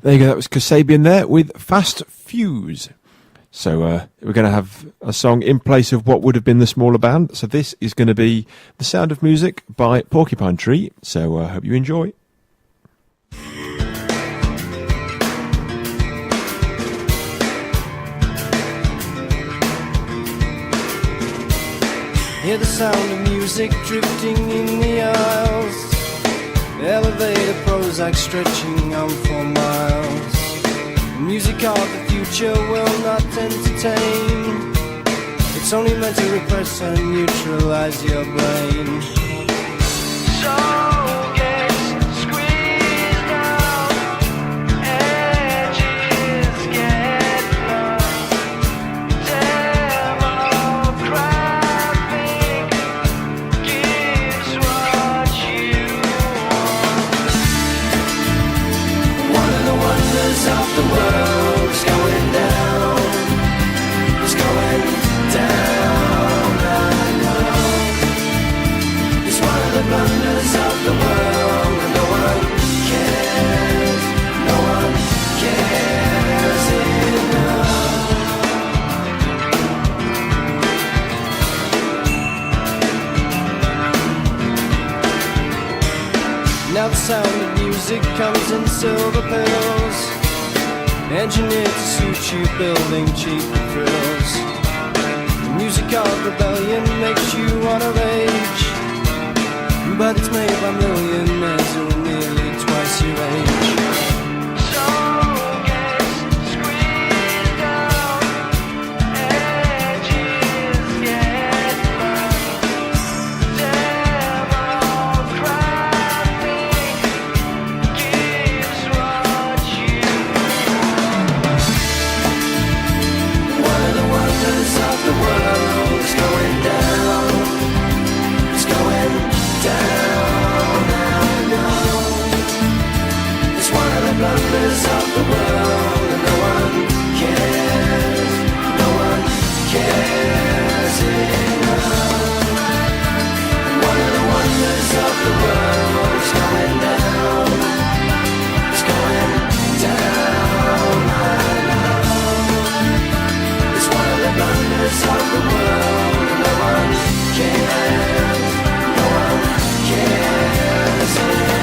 There you go, that was Kasabian there with Fast Fuse. So we're going to have a song in place of what would have been the smaller band. So this is going to be The Sound of Music by Porcupine Tree. So I hope you enjoy. Hear the sound of music drifting in the aisles. Elevator Prozac stretching on for miles. Music of the future will not entertain. It's only meant to repress and neutralize your brain. So get squeezed out, edges get blunt. Demographic gives what you want. One of the wonders of the world is going down. It's going down, I know. It's one of the blunders of the world, and no one cares. No one cares enough. Now the sound of music comes in silver pills, engineered to suit you, building cheap thrills. The music of rebellion makes you wanna rage, but it's made by millionaires who are nearly twice your age. So get squeezed out, edges get blunt. Demographic gives what you want. One of the wonders of the world is going down. It's going down, I know. It's one of the blunders of the world, and no one cares. No one cares enough. One of the wonders of the world is going down. It's going down, I know. It's one of the blunders of the world, and no one cares. No one cares enough.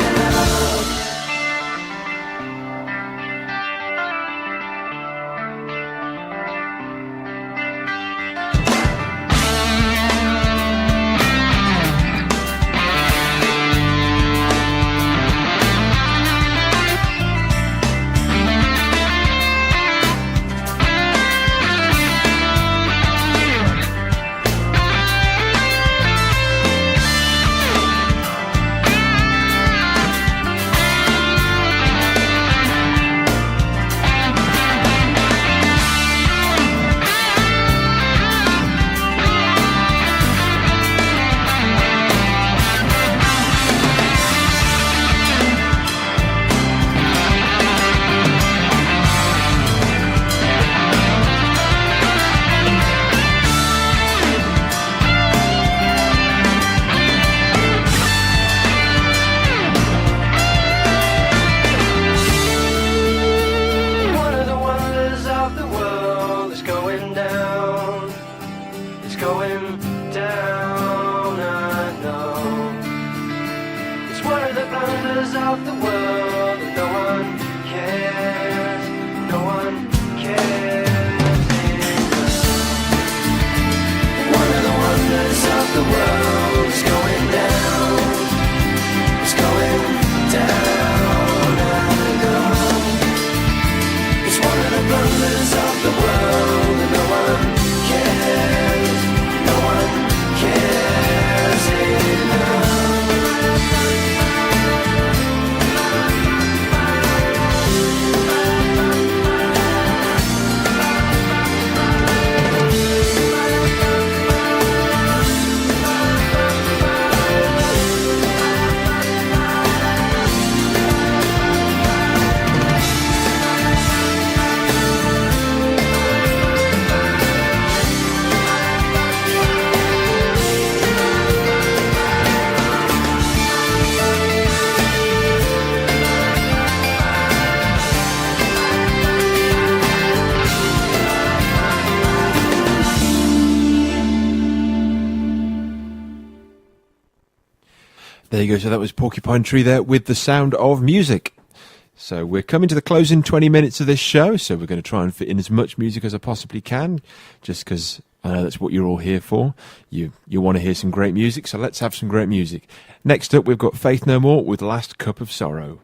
There you go. So that was Porcupine Tree there with The Sound of Music. So we're coming to the closing 20 minutes of this show, so we're going to try and fit in as much music as I possibly can, just because I know that's what you're all here for. You want to hear some great music, so let's have some great music. Next up, we've got Faith No More with Last Cup of Sorrow.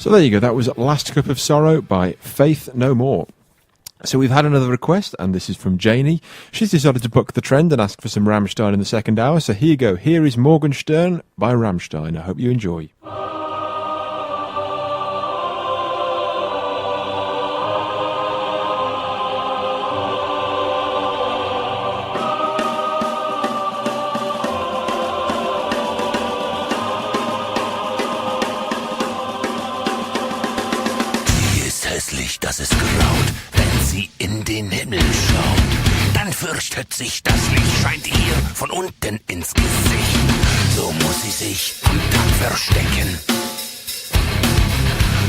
So there you go. That was Last Cup of Sorrow by Faith No More. So we've had another request, and this is from Janie. She's decided to buck the trend and ask for some Rammstein in the second hour. So here you go. Here is Morgenstern by Rammstein. I hope you enjoy. Das ist graut, wenn sie in den Himmel schaut. schützt sich, das Licht scheint ihr von unten ins Gesicht. So muss sie sich am Tag verstecken.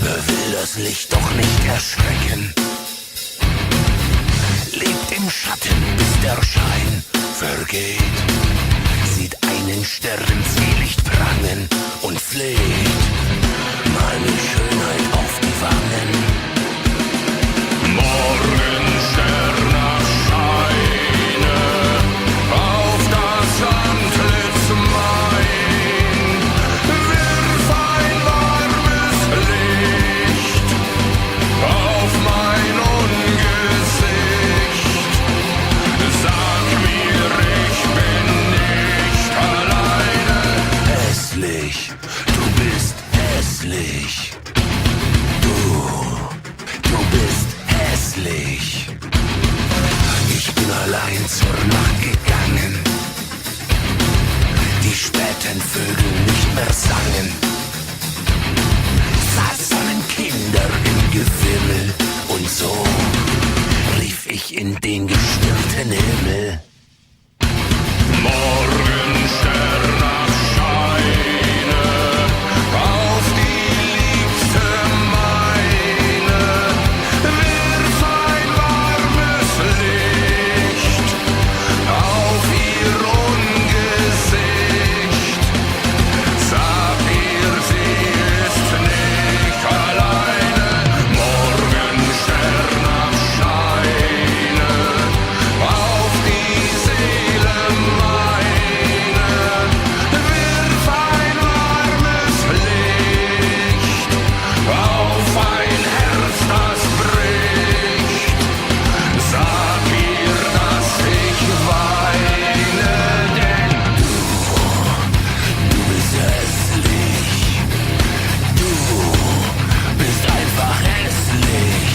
Will das Licht doch nicht erschrecken. Lebt im Schatten, bis der Schein vergeht. Sieht einen Stern zwielicht prangen und fleht meine Schönheit auf die Wangen. Morgenstern erscheine auf das Antlitz mein. Wirf ein warmes Licht auf mein Ungesicht. Sag mir, ich bin nicht alleine. Hässlich, du bist hässlich. Du bist hässlich. Ich bin allein zur Nacht gegangen. Die späten Vögel nicht mehr sangen. Saßen Kinder im Gewimmel und so rief ich in den gestirnten Himmel. Morgenstern erscheine auf die liebste meine. Wirf ein warmes Licht auf ihr Ungesicht. Sag ihr, sie ist nicht alleine. Morgenstern erscheine auf die Seele meine. Wirf ein warmes Licht auf ein Herz, das bricht. Sag ihr, dass ich weine, denn du bist hässlich. Du bist einfach hässlich.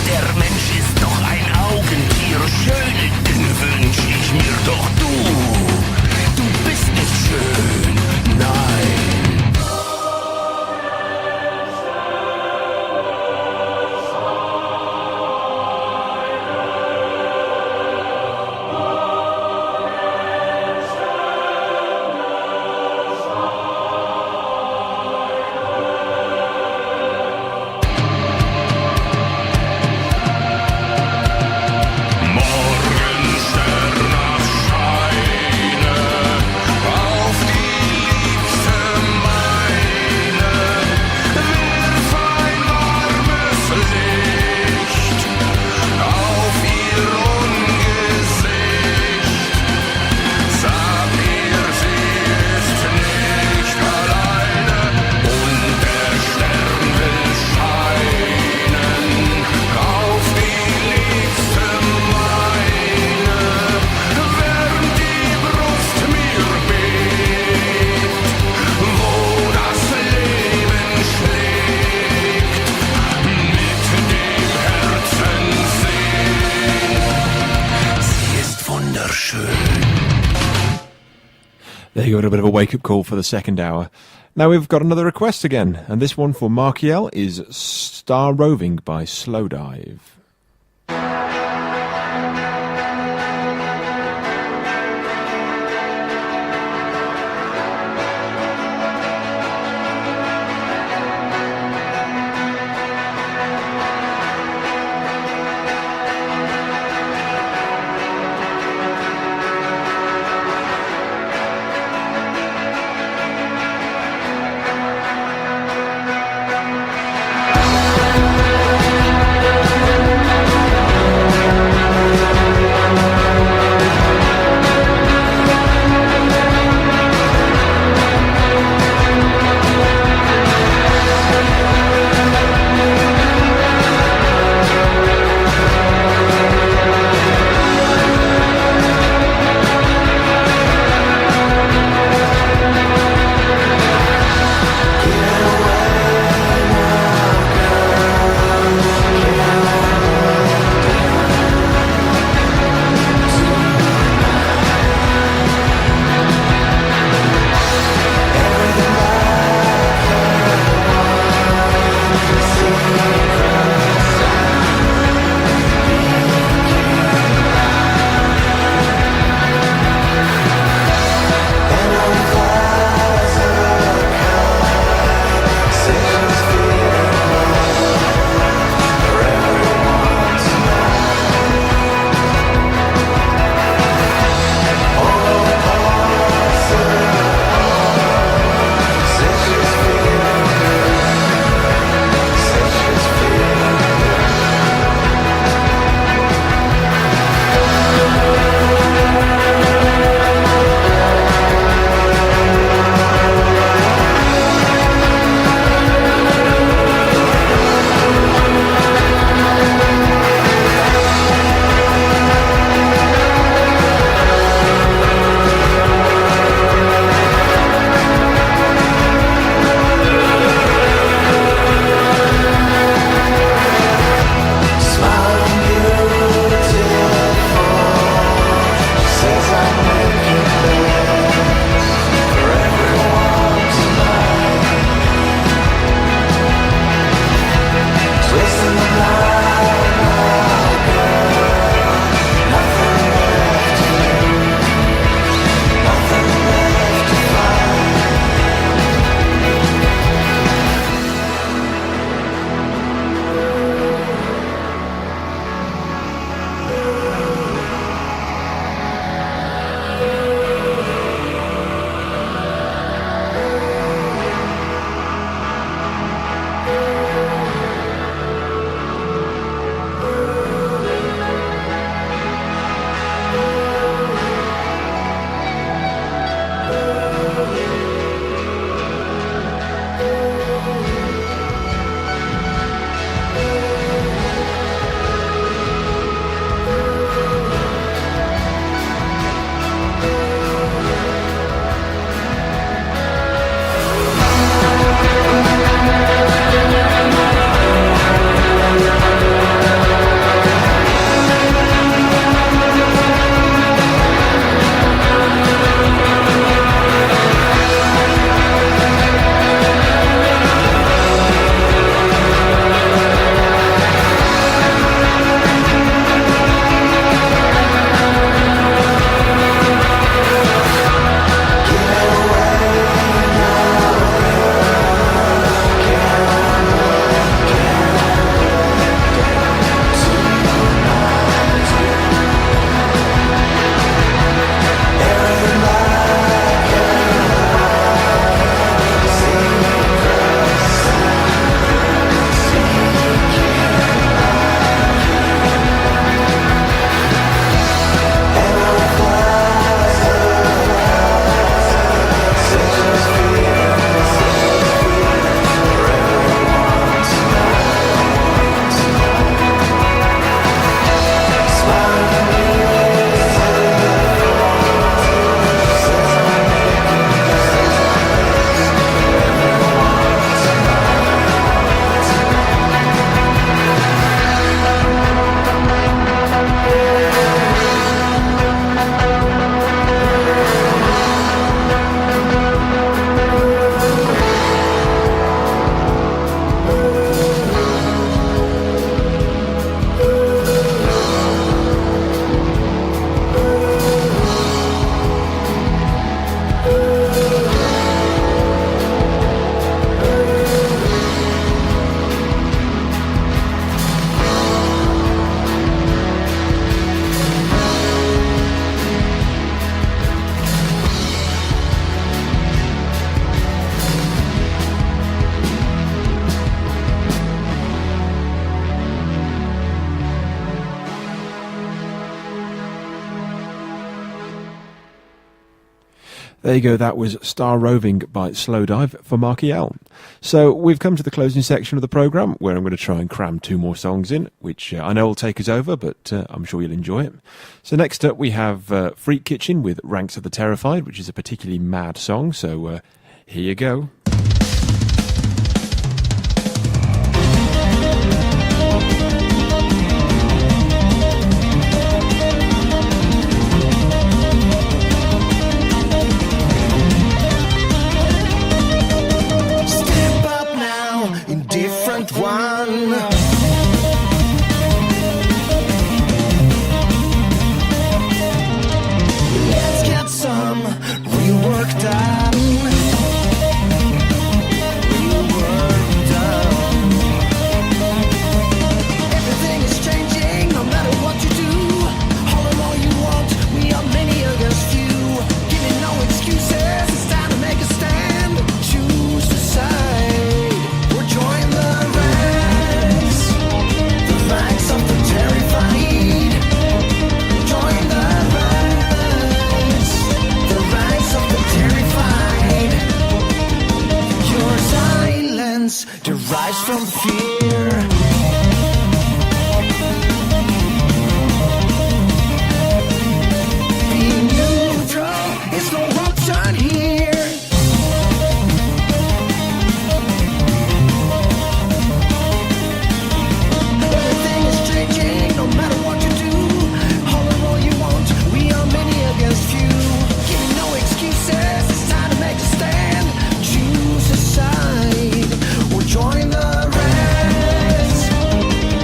Der Mensch ist doch ein Augentier. Schöne Dinge wünsch ich mir, doch du bist nicht schön. Nein. Morgenstern erscheine auf die liebste meine. Wirf ein warmes Licht auf ihr Ungesicht. Sag ihr, sie ist nicht alleine und der Stern will scheinen auf die liebste meine. Während die Brust mir bebt, wo das Leben schlägt, mit dem Herzen singt. Sie ist wunderschön. There you got a bit of a wake-up call for the second hour. Now we've got another request again, and this one for Markiel is Star Roving by Slowdive. Morgenstern There you go, that was Star Roving by Slow Dive for Marky L. So we've come to the closing section of the programme where I'm going to try and cram 2 more songs in, which I know will take us over, but I'm sure you'll enjoy it. So next up we have Freak Kitchen with Ranks of the Terrified, which is a particularly mad song, so here you go. Let's get some real work done. Real work done. Everything is changing, no matter what you do. Holler all you want, we are many against few. Giving no excuses, it's time to make a stand. Choose a side, or join the ranks. The ranks of the terrified. Join the ranks. The ranks of the terrified. Your silence derives from fear. Being neutral is no option here. Everything is changing, no matter what you do. Holler all you want, we are many against few. Giving no excuses, it's time to make a stand. Choose a side, or join the ranks.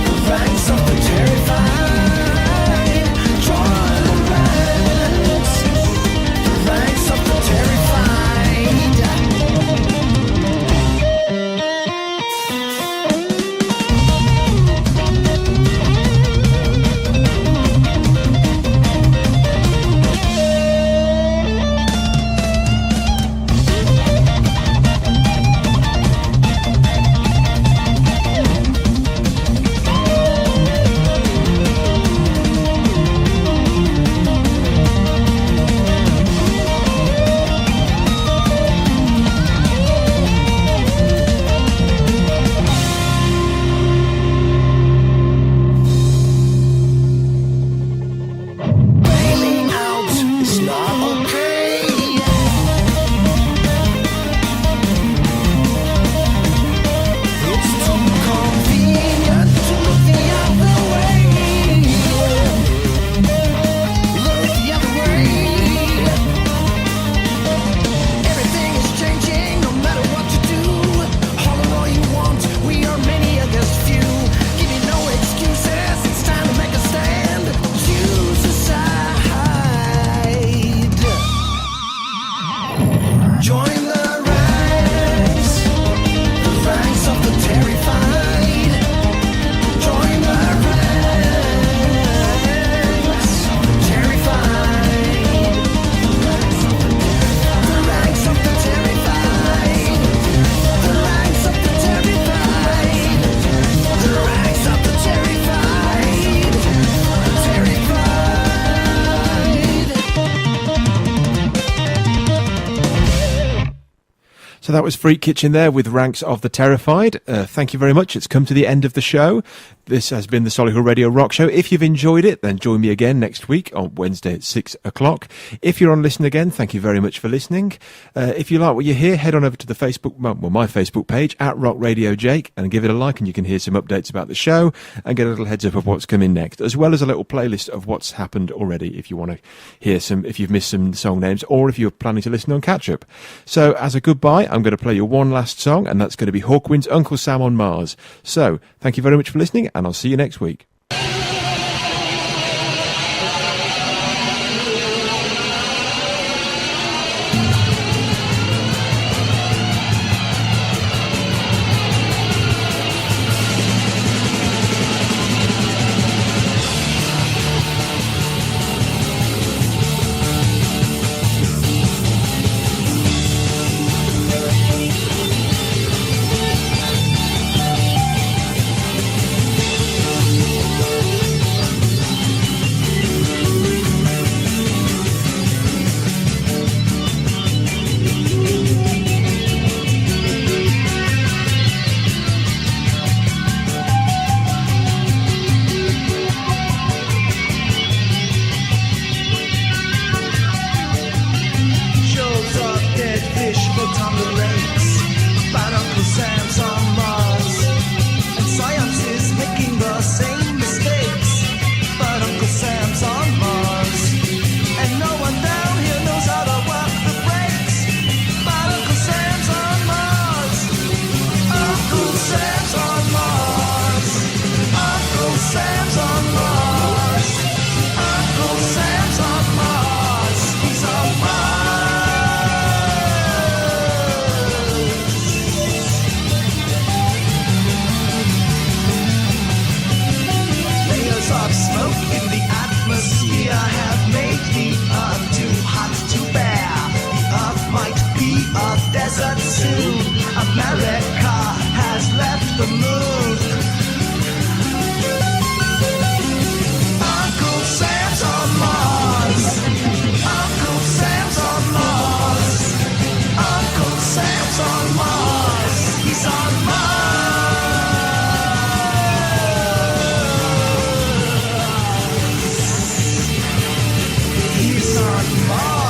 The ranks of the terrified. Join the ranks. The ranks of the terrified. Bailing out is not okay. It's too convenient to look the other way. Look the other way. Everything is changing, no matter what you do. Holler all you want, we are many against few. Giving no excuses, it's time to make a stand. Choose a side. Join the ranks. The ranks of the terrified. Join the ranks. Terrified. The ranks of the terrified. The ranks of the terrified. The ranks of the terrified. So that was Freak Kitchen there with Ranks of the Terrified. Thank you very much. It's come to the end of the show. This has been the Solihull Radio Rock Show. If you've enjoyed it, then join me again next week on Wednesday at 6 o'clock. If you're on Listen Again, thank you very much for listening. If you like what you hear, head on over to the Facebook, well, my Facebook page, at Rock Radio Jake, and give it a like, and you can hear some updates about the show and get a little heads up of what's coming next, as well as a little playlist of what's happened already if you want to hear some, if you've missed some song names, or if you're planning to listen on catch-up. So as a goodbye, I'm going to play you one last song, and that's going to be Hawkwind's Uncle Sam on Mars. So thank you very much for listening, and I'll see you next week. desert soon. America has left the moon. Uncle Sam's on Mars. Uncle Sam's on Mars. Uncle Sam's on Mars. He's on Mars. He's on Mars.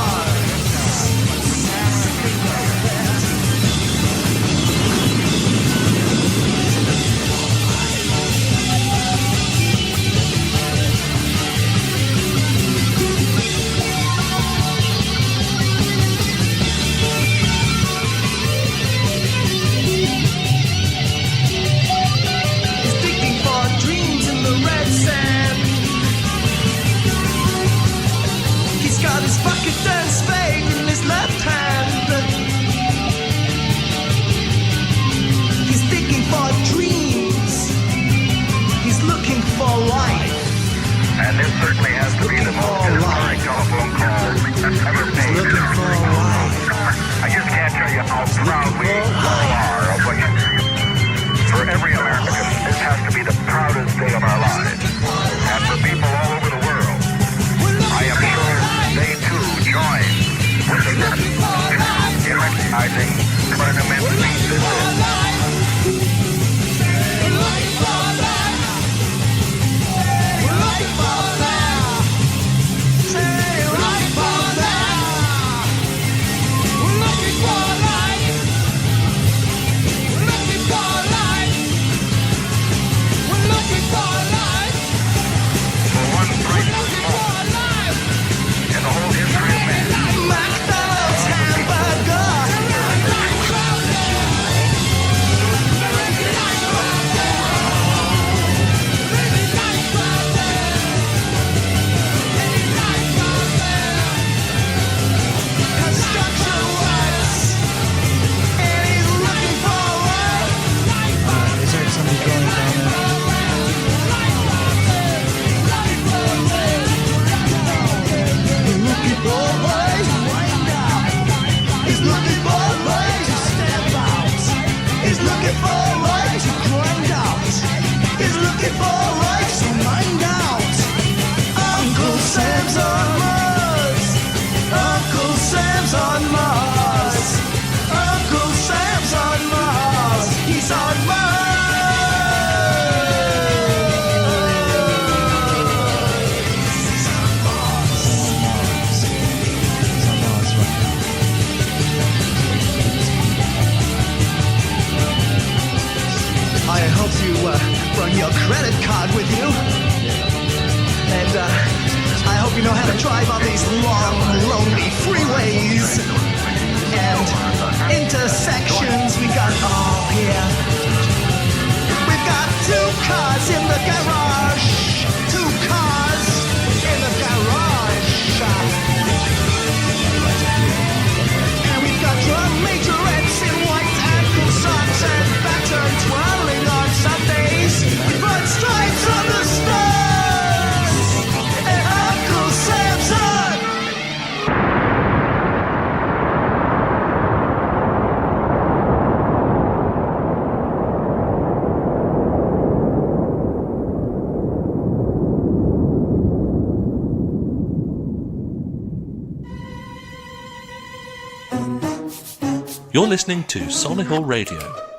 He's digging for dreams in the red sand. He's got his bucket and spade in his left hand. He's digging for dreams. He's looking for life. And this certainly has to be the most historic telephone call that's ever made. Looking for life. I just can't tell you how proud we all are of what you do. For every American, this has to be the proudest day of our lives. And for people all over the world, I am sure they too join with the citizens in recognizing what an immense feat this is. I hope you brought your credit card with you. And I hope you know how to drive on these long, lonely freeways and intersections. We got all here. We've got 2 cars in the garage. 2 cars in the garage. And we've got drum majorettes in white ankle socks and baton twirling on Sundays. With red stripes on the stars. And Uncle Samson. You're listening to Solihull Radio.